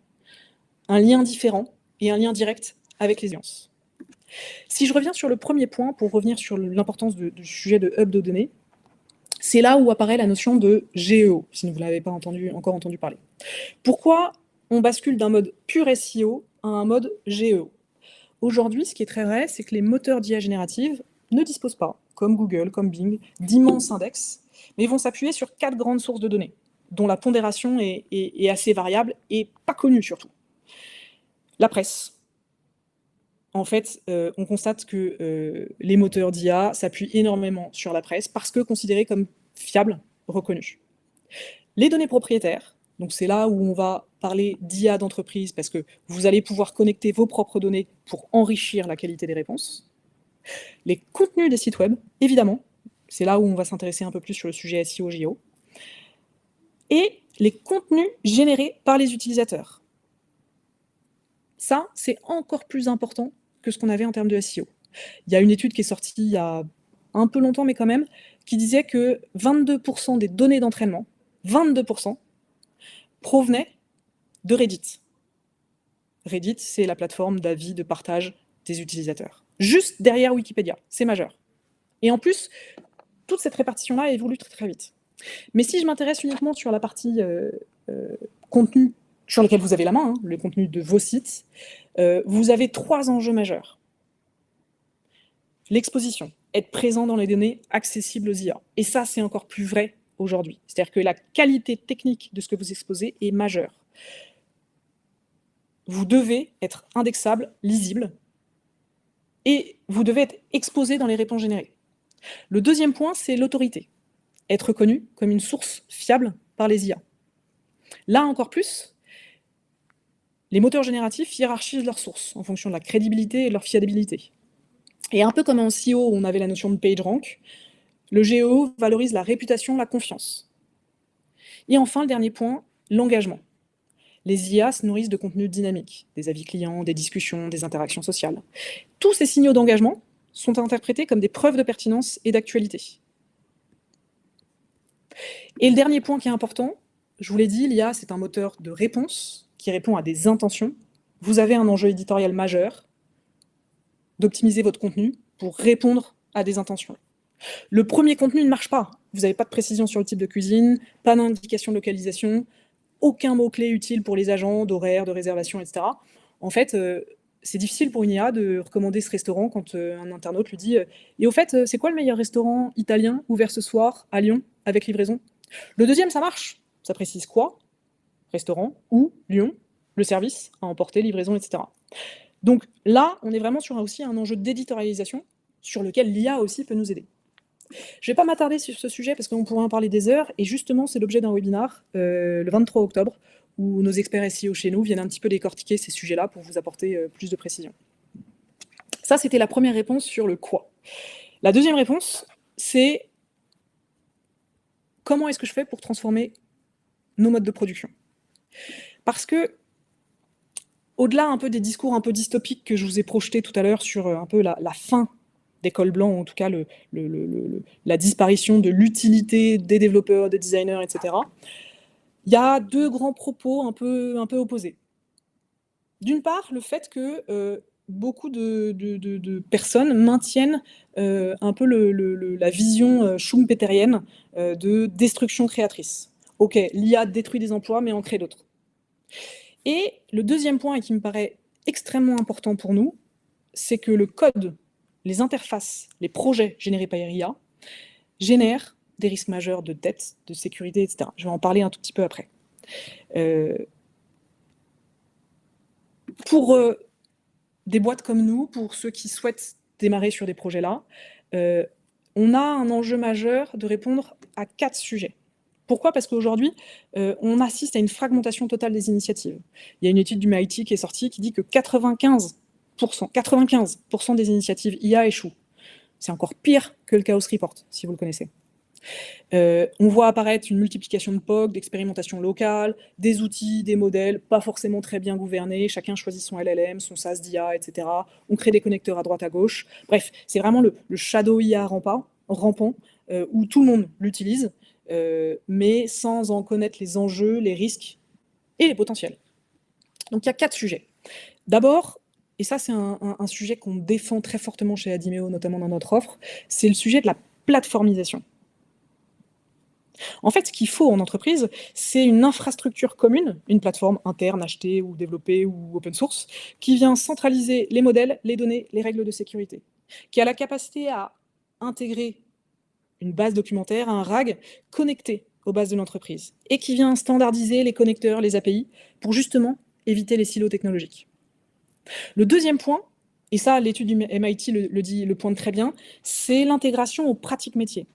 Speaker 1: un lien différent et un lien direct avec les audiences. Si je reviens sur le premier point, pour revenir sur l'importance du sujet de hub de données, c'est là où apparaît la notion de GEO, si vous ne l'avez pas encore entendu parler. Pourquoi on bascule d'un mode pur SEO à un mode GEO? Aujourd'hui, ce qui est très vrai, c'est que les moteurs d'IA générative ne disposent pas, comme Google, comme Bing, d'immenses index, mais vont s'appuyer sur 4 grandes sources de données, dont la pondération est assez variable et pas connue surtout. La presse. En fait, on constate que les moteurs d'IA s'appuient énormément sur la presse parce que considérés comme fiables, reconnus. Les données propriétaires, donc c'est là où on va parler d'IA d'entreprise parce que vous allez pouvoir connecter vos propres données pour enrichir la qualité des réponses. Les contenus des sites web, évidemment, c'est là où on va s'intéresser un peu plus sur le sujet SEO-GEO. Et les contenus générés par les utilisateurs. Ça, c'est encore plus important que ce qu'on avait en termes de SEO. Il y a une étude qui est sortie il y a un peu longtemps, mais quand même, qui disait que 22% des données d'entraînement, 22%, provenaient de Reddit. Reddit, c'est la plateforme d'avis, de partage des utilisateurs. Juste derrière Wikipédia, c'est majeur. Et en plus, toute cette répartition-là évolue très très vite. Mais si je m'intéresse uniquement sur la partie contenu sur lequel vous avez la main, le contenu de vos sites, vous avez 3 enjeux majeurs. L'exposition, être présent dans les données accessibles aux IA. Et ça, c'est encore plus vrai aujourd'hui. C'est-à-dire que la qualité technique de ce que vous exposez est majeure. Vous devez être indexable, lisible, et vous devez être exposé dans les réponses générées. Le deuxième point, c'est l'autorité. Être reconnu comme une source fiable par les IA. Là encore plus, les moteurs génératifs hiérarchisent leurs sources en fonction de la crédibilité et de leur fiabilité. Et un peu comme en SEO, on avait la notion de PageRank, le GEO valorise la réputation, la confiance. Et enfin, le dernier point, l'engagement. Les IA se nourrissent de contenus dynamiques, des avis clients, des discussions, des interactions sociales. Tous ces signaux d'engagement sont interprétés comme des preuves de pertinence et d'actualité. Et le dernier point qui est important, je vous l'ai dit, l'IA, c'est un moteur de réponse qui répond à des intentions. Vous avez un enjeu éditorial majeur d'optimiser votre contenu pour répondre à des intentions. Le premier contenu ne marche pas. Vous n'avez pas de précision sur le type de cuisine, pas d'indication de localisation, aucun mot-clé utile pour les agents, d'horaire, de réservation, etc. En fait, c'est difficile pour une IA de recommander ce restaurant quand un internaute lui dit « Et au fait, c'est quoi le meilleur restaurant italien ouvert ce soir à Lyon avec livraison ?» Le deuxième, ça marche. Ça précise quoi? Restaurant, où, Lyon, le service à emporter, livraison, etc. Donc là, on est vraiment sur aussi un enjeu d'éditorialisation sur lequel l'IA aussi peut nous aider. Je ne vais pas m'attarder sur ce sujet parce qu'on pourrait en parler des heures, et justement, c'est l'objet d'un webinar le 23 octobre, où nos experts SEO chez nous viennent un petit peu décortiquer ces sujets-là pour vous apporter plus de précision. Ça, c'était la première réponse sur le quoi. La deuxième réponse, c'est comment est-ce que je fais pour transformer nos modes de production? Parce que, au-delà un peu des discours un peu dystopiques que je vous ai projetés tout à l'heure sur un peu la fin des cols blancs, en tout cas la disparition de l'utilité des développeurs, des designers, etc., il y a deux grands propos un peu opposés. D'une part, le fait que beaucoup de personnes maintiennent un peu la vision schumpeterienne de destruction créatrice. Ok, l'IA détruit des emplois, mais en crée d'autres. Et le deuxième point, et qui me paraît extrêmement important pour nous, c'est que le code, les interfaces, les projets générés par IA génèrent des risques majeurs de dette, de sécurité, etc. Je vais en parler un tout petit peu après. Pour des boîtes comme nous, pour ceux qui souhaitent démarrer sur des projets-là, on a un enjeu majeur de répondre à 4 sujets. Pourquoi? Parce qu'aujourd'hui, on assiste à une fragmentation totale des initiatives. Il y a une étude du MIT qui est sortie qui dit que 95% des initiatives IA échouent. C'est encore pire que le Chaos Report, si vous le connaissez. On voit apparaître une multiplication de POC, d'expérimentations locales, des outils, des modèles, pas forcément très bien gouvernés, chacun choisit son LLM, son SaaS d'IA, etc. On crée des connecteurs à droite, à gauche. Bref, c'est vraiment le shadow IA rampant, où tout le monde l'utilise, mais sans en connaître les enjeux, les risques et les potentiels. Donc il y a 4 sujets. D'abord, et ça c'est un sujet qu'on défend très fortement chez Adimeo, notamment dans notre offre, c'est le sujet de la plateformisation. En fait, ce qu'il faut en entreprise, c'est une infrastructure commune, une plateforme interne achetée ou développée ou open source, qui vient centraliser les modèles, les données, les règles de sécurité, qui a la capacité à intégrer une base documentaire, un RAG connecté aux bases de l'entreprise, et qui vient standardiser les connecteurs, les API, pour justement éviter les silos technologiques. Le deuxième point, et ça l'étude du MIT le pointe très bien, c'est l'intégration aux pratiques métiers.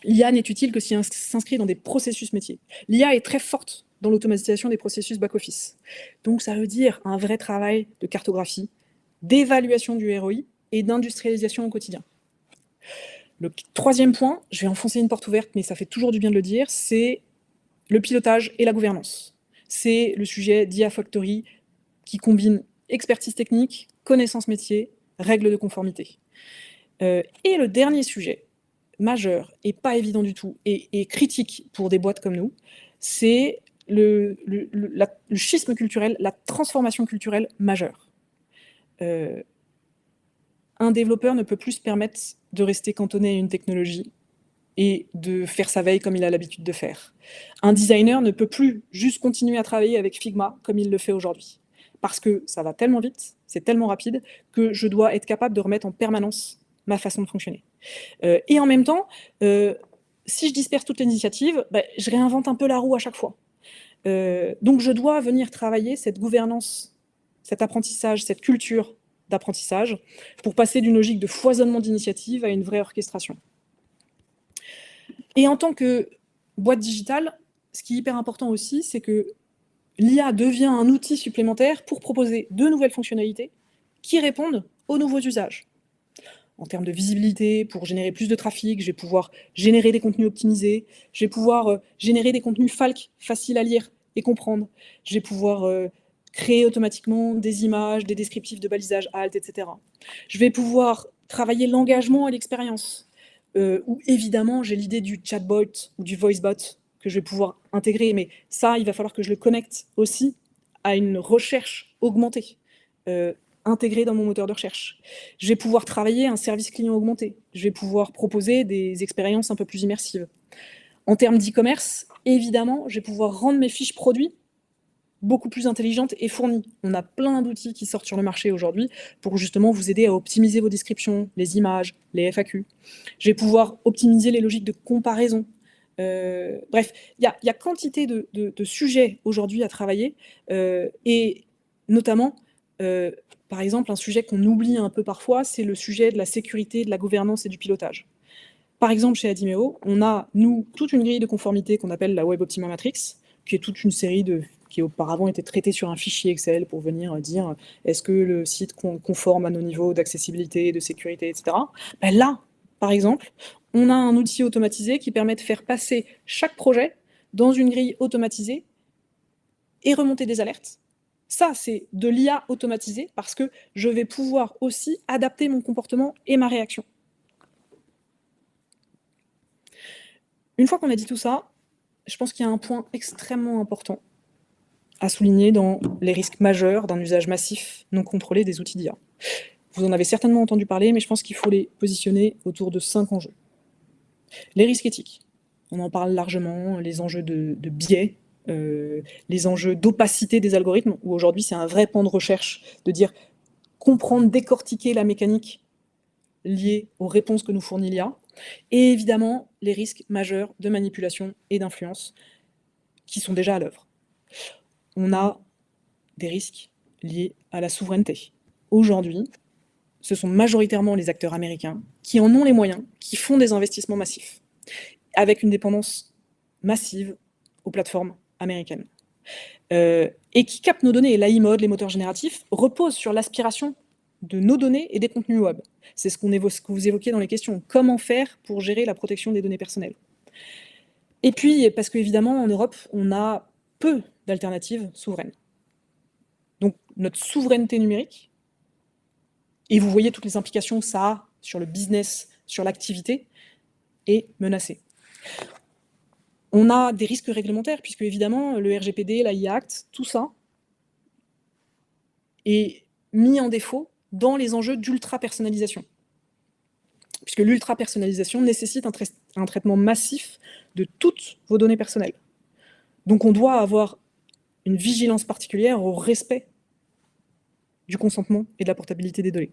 Speaker 1: L'IA n'est utile que si elle s'inscrit dans des processus métiers. L'IA est très forte dans l'automatisation des processus back-office. Donc ça veut dire un vrai travail de cartographie, d'évaluation du ROI et d'industrialisation au quotidien. Le troisième point, je vais enfoncer une porte ouverte, mais ça fait toujours du bien de le dire, c'est le pilotage et la gouvernance. C'est le sujet d'IA Factory qui combine expertise technique, connaissance métier, règles de conformité. Et le dernier sujet, majeur et pas évident du tout, et critique pour des boîtes comme nous, c'est le schisme culturel, la transformation culturelle majeure. Un développeur ne peut plus se permettre de rester cantonné à une technologie et de faire sa veille comme il a l'habitude de faire. Un designer ne peut plus juste continuer à travailler avec Figma comme il le fait aujourd'hui. Parce que ça va tellement vite, c'est tellement rapide, que je dois être capable de remettre en permanence ma façon de fonctionner. Et en même temps, si je disperse toute l'initiative, je réinvente un peu la roue à chaque fois. Donc je dois venir travailler cette gouvernance, cet apprentissage, cette culture d'apprentissage, pour passer d'une logique de foisonnement d'initiatives à une vraie orchestration. Et en tant que boîte digitale, ce qui est hyper important aussi, c'est que l'IA devient un outil supplémentaire pour proposer de nouvelles fonctionnalités qui répondent aux nouveaux usages. En termes de visibilité, pour générer plus de trafic, je vais pouvoir générer des contenus optimisés, je vais pouvoir générer des contenus FALC, faciles à lire et comprendre, je vais pouvoir créer automatiquement des images, des descriptifs de balisage alt, etc. Je vais pouvoir travailler l'engagement et l'expérience, où évidemment j'ai l'idée du chatbot ou du voicebot que je vais pouvoir intégrer, mais ça, il va falloir que je le connecte aussi à une recherche augmentée, intégrée dans mon moteur de recherche. Je vais pouvoir travailler un service client augmenté. Je vais pouvoir proposer des expériences un peu plus immersives. En termes d'e-commerce, évidemment, je vais pouvoir rendre mes fiches produits beaucoup plus intelligentes et fournies. On a plein d'outils qui sortent sur le marché aujourd'hui pour justement vous aider à optimiser vos descriptions, les images, les FAQ. Je vais pouvoir optimiser les logiques de comparaison. Bref, il y a quantité de sujets aujourd'hui à travailler, et notamment, par exemple, un sujet qu'on oublie un peu parfois, c'est le sujet de la sécurité, de la gouvernance et du pilotage. Par exemple, chez Adimeo, on a, nous, toute une grille de conformité qu'on appelle la Web Optima Matrix, qui est toute une série qui auparavant était traité sur un fichier Excel pour venir dire est-ce que le site conforme à nos niveaux d'accessibilité, de sécurité, etc. Ben là, par exemple, on a un outil automatisé qui permet de faire passer chaque projet dans une grille automatisée et remonter des alertes. Ça, c'est de l'IA automatisée parce que je vais pouvoir aussi adapter mon comportement et ma réaction. Une fois qu'on a dit tout ça, je pense qu'il y a un point extrêmement important à souligner dans les risques majeurs d'un usage massif non contrôlé des outils d'IA. Vous en avez certainement entendu parler, mais je pense qu'il faut les positionner autour de 5 enjeux. Les risques éthiques, on en parle largement, les enjeux de biais, les enjeux d'opacité des algorithmes, où aujourd'hui c'est un vrai pan de recherche, de dire comprendre, décortiquer la mécanique liée aux réponses que nous fournit l'IA, et évidemment les risques majeurs de manipulation et d'influence qui sont déjà à l'œuvre. On a des risques liés à la souveraineté. Aujourd'hui, ce sont majoritairement les acteurs américains qui en ont les moyens, qui font des investissements massifs, avec une dépendance massive aux plateformes américaines. Et qui captent nos données. Et l'AI mode, les moteurs génératifs, reposent sur l'aspiration de nos données et des contenus web. C'est ce que vous évoquiez dans les questions. Comment faire pour gérer la protection des données personnelles? Et puis, parce qu'évidemment, en Europe, on a peu d'alternatives souveraines. Donc, notre souveraineté numérique, et vous voyez toutes les implications que ça a sur le business, sur l'activité, est menacée. On a des risques réglementaires, puisque évidemment, le RGPD, l'AI Act, tout ça est mis en défaut dans les enjeux d'ultra-personnalisation. Puisque l'ultra-personnalisation nécessite un traitement massif de toutes vos données personnelles. Donc on doit avoir une vigilance particulière au respect du consentement et de la portabilité des données.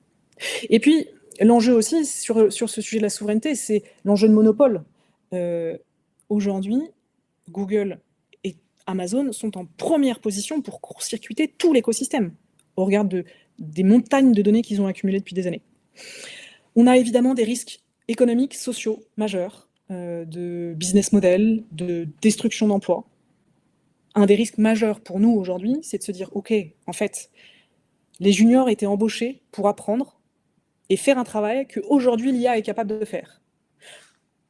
Speaker 1: Et puis, l'enjeu aussi, sur ce sujet de la souveraineté, c'est l'enjeu de monopole. Aujourd'hui, Google et Amazon sont en première position pour court-circuiter tout l'écosystème, au regard des montagnes de données qu'ils ont accumulées depuis des années. On a évidemment des risques économiques, sociaux majeurs, de business model, de destruction d'emplois. Un des risques majeurs pour nous aujourd'hui, c'est de se dire, OK, en fait, les juniors étaient embauchés pour apprendre et faire un travail qu'aujourd'hui l'IA est capable de faire.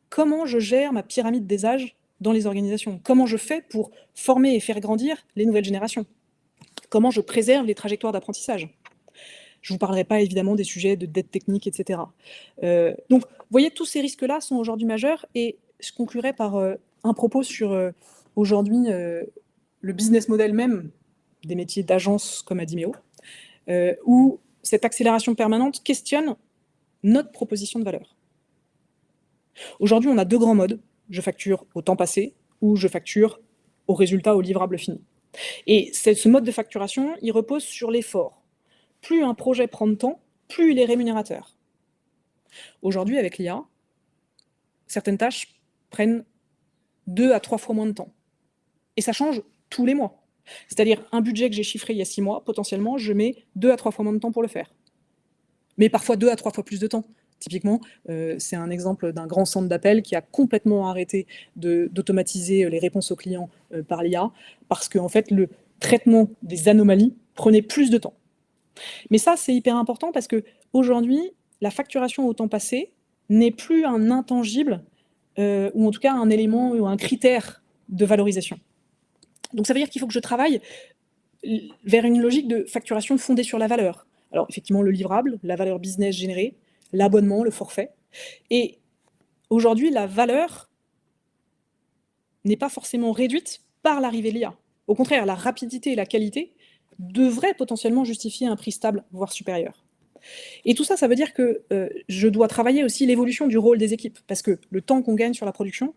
Speaker 1: Comment je gère ma pyramide des âges dans les organisations? Comment je fais pour former et faire grandir les nouvelles générations? Comment je préserve les trajectoires d'apprentissage? Je ne vous parlerai pas évidemment des sujets de dette technique, etc. Donc, vous voyez, tous ces risques-là sont aujourd'hui majeurs, et je conclurai par un propos sur aujourd'hui le business model même des métiers d'agence comme Adimeo, où cette accélération permanente questionne notre proposition de valeur. Aujourd'hui, on a 2 grands modes. Je facture au temps passé ou je facture au résultat, au livrable fini. Et ce mode de facturation, il repose sur l'effort. Plus un projet prend de temps, plus il est rémunérateur. Aujourd'hui, avec l'IA, certaines tâches prennent 2 à 3 fois moins de temps. Et ça change tous les mois. C'est-à-dire, un budget que j'ai chiffré il y a 6 mois, potentiellement, je mets 2 à 3 fois moins de temps pour le faire. Mais parfois 2 à 3 fois plus de temps. Typiquement, c'est un exemple d'un grand centre d'appel qui a complètement arrêté d'automatiser les réponses aux clients par l'IA, parce qu'en fait, le traitement des anomalies prenait plus de temps. Mais ça, c'est hyper important parce qu'aujourd'hui, la facturation au temps passé n'est plus un intangible, ou en tout cas un élément ou un critère de valorisation. Donc ça veut dire qu'il faut que je travaille vers une logique de facturation fondée sur la valeur. Alors effectivement, le livrable, la valeur business générée, l'abonnement, le forfait. Et aujourd'hui, la valeur n'est pas forcément réduite par l'arrivée de l'IA. Au contraire, la rapidité et la qualité devraient potentiellement justifier un prix stable, voire supérieur. Et tout ça, ça veut dire que je dois travailler aussi l'évolution du rôle des équipes, parce que le temps qu'on gagne sur la production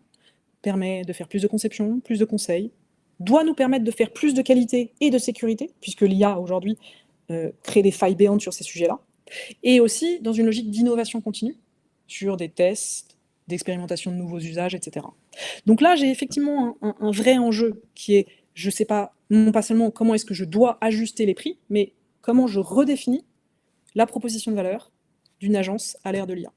Speaker 1: permet de faire plus de conception, plus de conseils, doit nous permettre de faire plus de qualité et de sécurité, puisque l'IA aujourd'hui crée des failles béantes sur ces sujets-là, et aussi dans une logique d'innovation continue, sur des tests, d'expérimentation de nouveaux usages, etc. Donc là, j'ai effectivement un vrai enjeu qui est, je ne sais pas, non pas seulement comment est-ce que je dois ajuster les prix, mais comment je redéfinis la proposition de valeur d'une agence à l'ère de l'IA.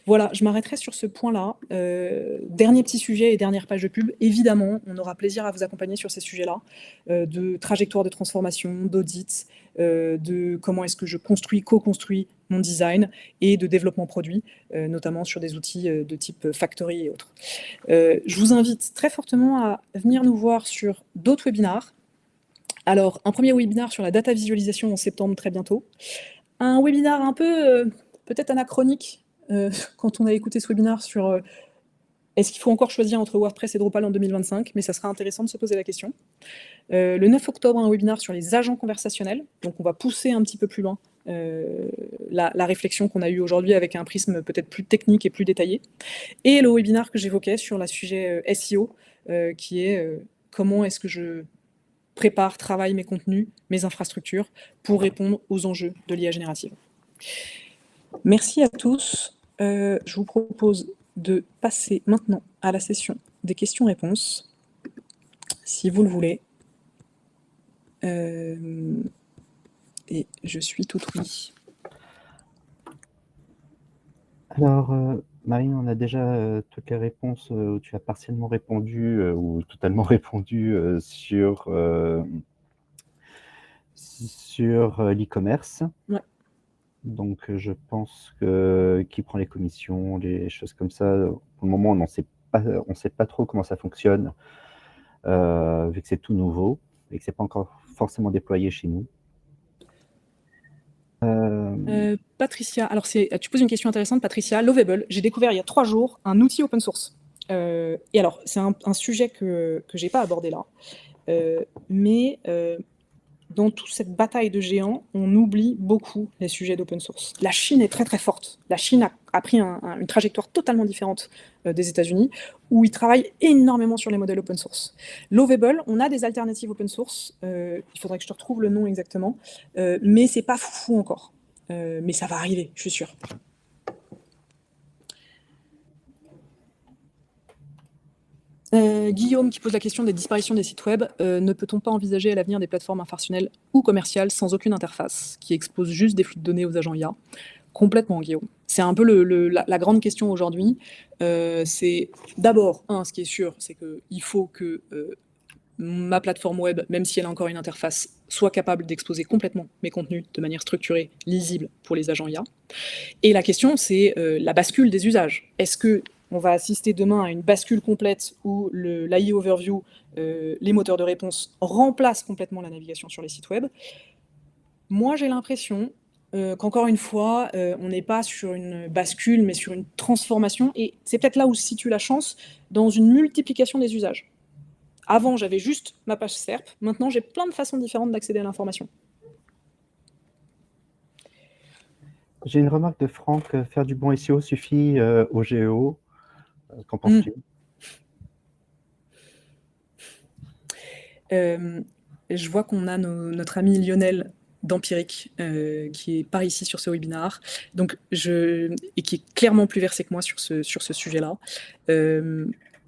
Speaker 1: Voilà, je m'arrêterai sur ce point-là. Dernier petit sujet et dernière page de pub. Évidemment, on aura plaisir à vous accompagner sur ces sujets-là, de trajectoire de transformation, d'audit, de comment est-ce que je construis, co-construis mon design et de développement produit, notamment sur des outils de type Factory et autres. Je vous invite très fortement à venir nous voir sur d'autres webinars. Alors, un premier webinar sur la data visualisation en septembre, très bientôt. Un webinar un peu, peut-être anachronique, quand on a écouté ce webinar sur est-ce qu'il faut encore choisir entre WordPress et Drupal en 2025, mais ça sera intéressant de se poser la question. Le 9 octobre, un webinar sur les agents conversationnels, donc on va pousser un petit peu plus loin la réflexion qu'on a eue aujourd'hui avec un prisme peut-être plus technique et plus détaillé. Et le webinar que j'évoquais sur le sujet SEO, qui est comment est-ce que je prépare, travaille mes contenus, mes infrastructures, pour répondre aux enjeux de l'IA générative. Merci à tous. Je vous propose de passer maintenant à la session des questions-réponses, si vous le voulez. Et je suis tout oui.
Speaker 2: Alors, Marine, on a déjà toutes les réponses où tu as partiellement répondu ou totalement répondu sur l'e-commerce.
Speaker 1: Ouais.
Speaker 2: Donc, je pense que qui prend les commissions, les choses comme ça, pour le moment, on ne sait pas trop comment ça fonctionne, vu que c'est tout nouveau et que c'est pas encore forcément déployé chez nous.
Speaker 1: Patricia, alors tu poses une question intéressante, Patricia. Lovable, j'ai découvert il y a 3 jours un outil open source. Et alors, c'est un sujet que j'ai pas abordé là, mais dans toute cette bataille de géants, on oublie beaucoup les sujets d'open source. La Chine est très très forte. La Chine a pris une trajectoire totalement différente des États-Unis, où ils travaillent énormément sur les modèles open source. Lovable, on a des alternatives open source. Il faudrait que je te retrouve le nom exactement, mais c'est pas foufou encore. Mais ça va arriver, je suis sûre. Guillaume qui pose la question des disparitions des sites web. Ne peut-on pas envisager à l'avenir des plateformes informationnelles ou commerciales sans aucune interface, qui exposent juste des flux de données aux agents IA? Complètement, Guillaume. C'est un peu la grande question aujourd'hui. C'est d'abord, ce qui est sûr, c'est qu'il faut que ma plateforme web, même si elle a encore une interface, soit capable d'exposer complètement mes contenus de manière structurée, lisible pour les agents IA. Et la question, c'est la bascule des usages. Est-ce qu'on va assister demain à une bascule complète où l'AI Overview, les moteurs de réponse, remplacent complètement la navigation sur les sites web? Moi, j'ai l'impression qu'encore une fois, on n'est pas sur une bascule, mais sur une transformation. Et c'est peut-être là où se situe la chance, dans une multiplication des usages. Avant, j'avais juste ma page SERP. Maintenant, j'ai plein de façons différentes d'accéder à l'information.
Speaker 2: J'ai une remarque de Franck. Faire du bon SEO suffit au GEO. Qu'en penses-tu?
Speaker 1: Je vois qu'on a notre ami Lionel d'Empirique qui est par ici sur ce webinar, et qui est clairement plus versé que moi sur ce sujet-là.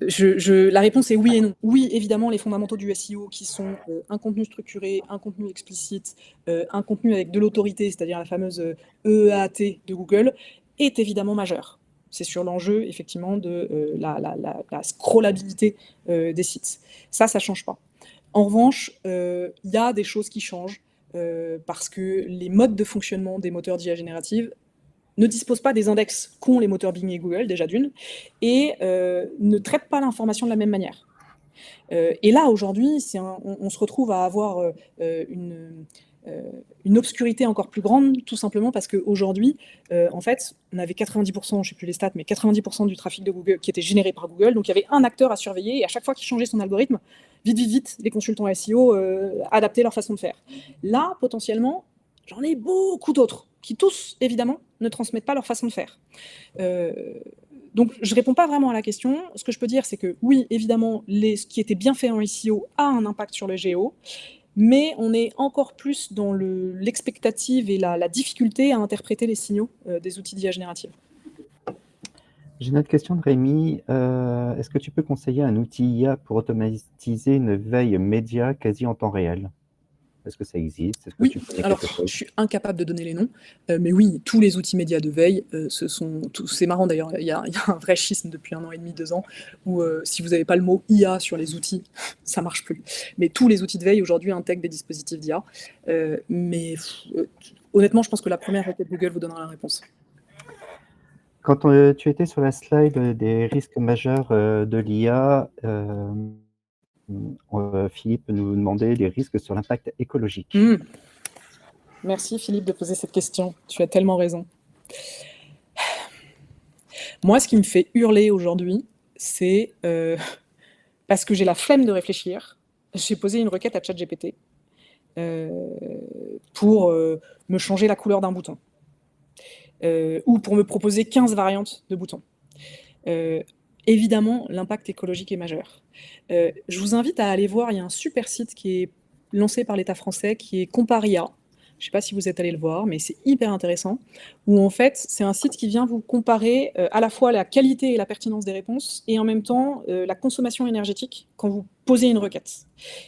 Speaker 1: La réponse est oui et non. Oui, évidemment, les fondamentaux du SEO qui sont un contenu structuré, un contenu explicite, un contenu avec de l'autorité, c'est-à-dire la fameuse EEAT de Google, est évidemment majeur. C'est sur l'enjeu, effectivement, de la scrollabilité des sites. Ça ne change pas. En revanche, il y a des choses qui changent parce que les modes de fonctionnement des moteurs d'IA générative ne disposent pas des index qu'ont les moteurs Bing et Google, déjà d'une, et ne traitent pas l'information de la même manière. Et là, aujourd'hui, on se retrouve à avoir une obscurité encore plus grande, tout simplement parce qu'aujourd'hui, en fait, on avait 90%, je ne sais plus les stats, mais 90% du trafic de Google qui était généré par Google, donc il y avait un acteur à surveiller, et à chaque fois qu'il changeait son algorithme, vite, les consultants SEO adaptaient leur façon de faire. Là, potentiellement, j'en ai beaucoup d'autres, qui tous, évidemment, ne transmettent pas leur façon de faire. Donc, je ne réponds pas vraiment à la question. Ce que je peux dire, c'est que oui, évidemment, ce qui était bien fait en SEO a un impact sur le GEO, mais on est encore plus dans l'expectative et la difficulté à interpréter les signaux des outils d'IA générative.
Speaker 2: J'ai une autre question de Rémi. Est-ce que tu peux conseiller un outil IA pour automatiser une veille média quasi en temps réel? Est-ce que ça existe? Est-ce que
Speaker 1: Oui,
Speaker 2: tu connais
Speaker 1: alors
Speaker 2: quelque chose?
Speaker 1: je suis incapable de donner les noms, mais oui, tous les outils médias de veille, c'est marrant d'ailleurs, il y a un vrai schisme depuis 1 an et demi, 2 ans, où, si vous n'avez pas le mot IA sur les outils, ça marche plus. Mais tous les outils de veille aujourd'hui intègrent des dispositifs d'IA, mais honnêtement, je pense que la première requête Google vous donnera la réponse.
Speaker 2: Quand tu étais sur la slide des risques majeurs de l'IA, Philippe nous demandait les risques sur l'impact écologique.
Speaker 1: Mmh. Merci Philippe de poser cette question, tu as tellement raison. Moi, ce qui me fait hurler aujourd'hui, c'est, parce que j'ai la flemme de réfléchir, j'ai posé une requête à ChatGPT, pour, me changer la couleur d'un bouton, ou pour me proposer 15 variantes de boutons. Heu, Évidemment, l'impact écologique est majeur. Je vous invite à aller voir, il y a un super site qui est lancé par l'État français qui est Comparia. Je ne sais pas si vous êtes allés le voir, mais c'est hyper intéressant, où en fait, c'est un site qui vient vous comparer, à la fois la qualité et la pertinence des réponses et en même temps, la consommation énergétique quand vous posez une requête.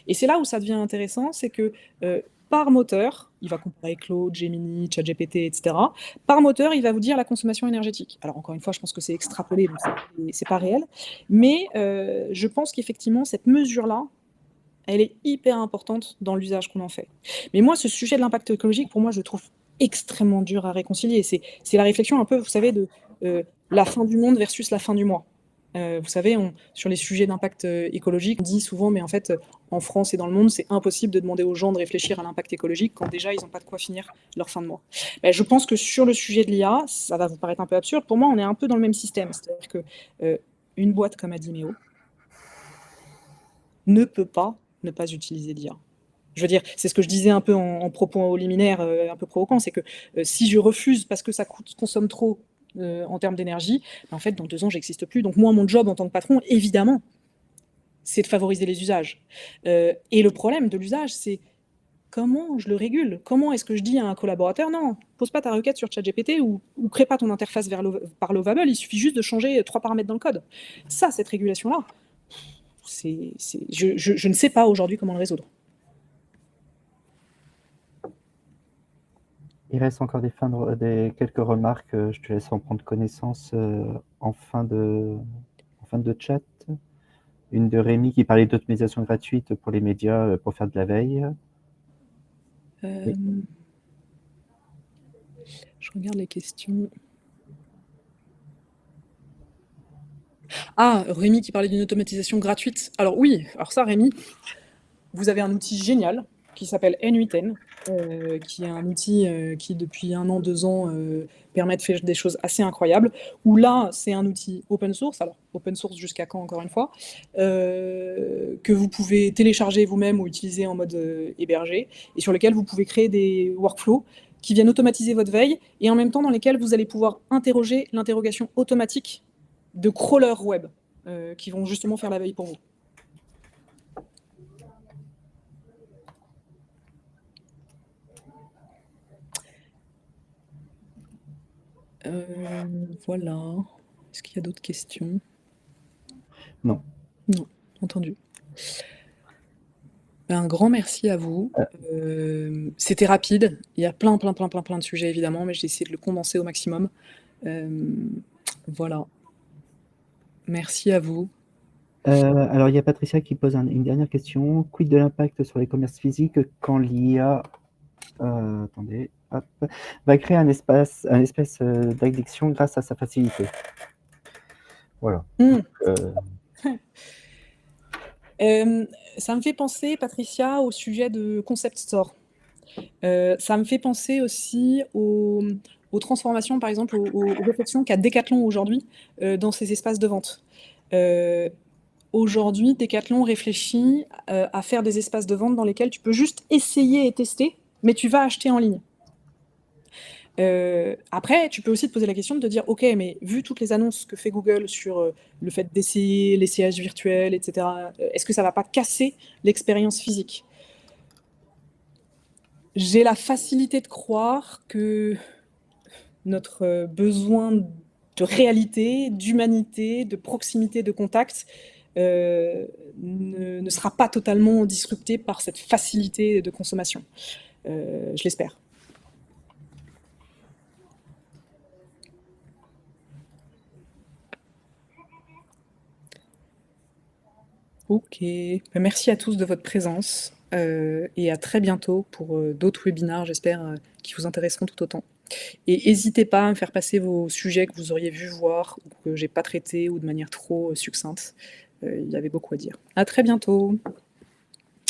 Speaker 1: Et c'est là où ça devient intéressant, c'est que, par moteur, il va comparer Claude, Gemini, ChatGPT et cetera. Par moteur, il va vous dire la consommation énergétique. Alors encore une fois, je pense que c'est extrapolé, donc c'est pas réel, mais je pense qu'effectivement cette mesure-là, elle est hyper importante dans l'usage qu'on en fait. Mais moi, ce sujet de l'impact écologique, pour moi, je le trouve extrêmement dur à réconcilier. C'est la réflexion un peu, vous savez, de, la fin du monde versus la fin du mois. Vous savez, sur les sujets d'impact, écologique, on dit souvent: «Mais en fait, en France et dans le monde, c'est impossible de demander aux gens de réfléchir à l'impact écologique quand déjà ils ont pas de quoi finir leur fin de mois». Je pense que sur le sujet de l'IA, ça va vous paraître un peu absurde. Pour moi, on est un peu dans le même système. C'est-à-dire que, une boîte comme Adimeo ne peut pas ne pas utiliser l'IA. Je veux dire, c'est ce que je disais un peu en propos liminaire, un peu provoquant, c'est que, si je refuse parce que ça consomme trop, en termes d'énergie, en fait, dans 2 ans, j'existe plus. Donc moi, mon job en tant que patron, évidemment, c'est de favoriser les usages. Et le problème de l'usage, c'est comment je le régule? Comment est-ce que je dis à un collaborateur: «Non, pose pas ta requête sur ChatGPT ou crée pas ton interface par Lovable, il suffit juste de changer 3 paramètres dans le code». Ça, cette régulation-là, je ne sais pas aujourd'hui comment le résoudre.
Speaker 2: Il reste encore quelques remarques, je te laisse en prendre connaissance en fin de chat. Une de Rémi qui parlait d'automatisation gratuite pour les médias pour faire de la veille. Oui.
Speaker 1: Je regarde les questions. Ah, Rémi qui parlait d'une automatisation gratuite. Alors oui, alors ça Rémi, vous avez un outil génial qui s'appelle N8N, qui est un outil, qui depuis 1 an, 2 ans, permet de faire des choses assez incroyables. Où là, c'est un outil open source, alors open source jusqu'à quand encore une fois, que vous pouvez télécharger vous-même ou utiliser en mode, hébergé et sur lequel vous pouvez créer des workflows qui viennent automatiser votre veille et en même temps dans lesquels vous allez pouvoir interroger l'interrogation automatique de crawlers web, qui vont justement faire la veille pour vous. Voilà. Est-ce qu'il y a d'autres questions?
Speaker 2: Non.
Speaker 1: Non, entendu. Un grand merci à vous. C'était rapide. Il y a plein de sujets évidemment, mais j'ai essayé de le condenser au maximum. Voilà. Merci à vous.
Speaker 2: Alors, il y a Patricia qui pose une dernière question. Quid de l'impact sur les commerces physiques quand l'IA attendez, hop, va créer un espèce d'addiction grâce à sa facilité? Voilà.
Speaker 1: Mmh.
Speaker 2: Donc,
Speaker 1: Ça me fait penser, Patricia, au sujet de concept store. Ça me fait penser aussi aux transformations, par exemple, aux réflexions qu'a Decathlon aujourd'hui, dans ses espaces de vente. Aujourd'hui, Decathlon réfléchit, à faire des espaces de vente dans lesquels tu peux juste essayer et tester, mais tu vas acheter en ligne. Après, tu peux aussi te poser la question de te dire: «OK, mais vu toutes les annonces que fait Google sur, le fait d'essayer, l'essayage virtuel et cetera, est-ce que ça va pas casser l'expérience physique?» J'ai la facilité de croire que notre, besoin de réalité, d'humanité, de proximité, de contact, ne sera pas totalement disrupté par cette facilité de consommation. Je l'espère. Ok, merci à tous de votre présence et à très bientôt pour d'autres webinaires, j'espère, qui vous intéresseront tout autant. Et n'hésitez pas à me faire passer vos sujets que vous auriez vu voir ou que j'ai pas traités ou de manière trop succincte. Il y avait beaucoup à dire. À très bientôt.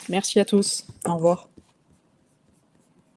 Speaker 1: Merci à tous. Au revoir.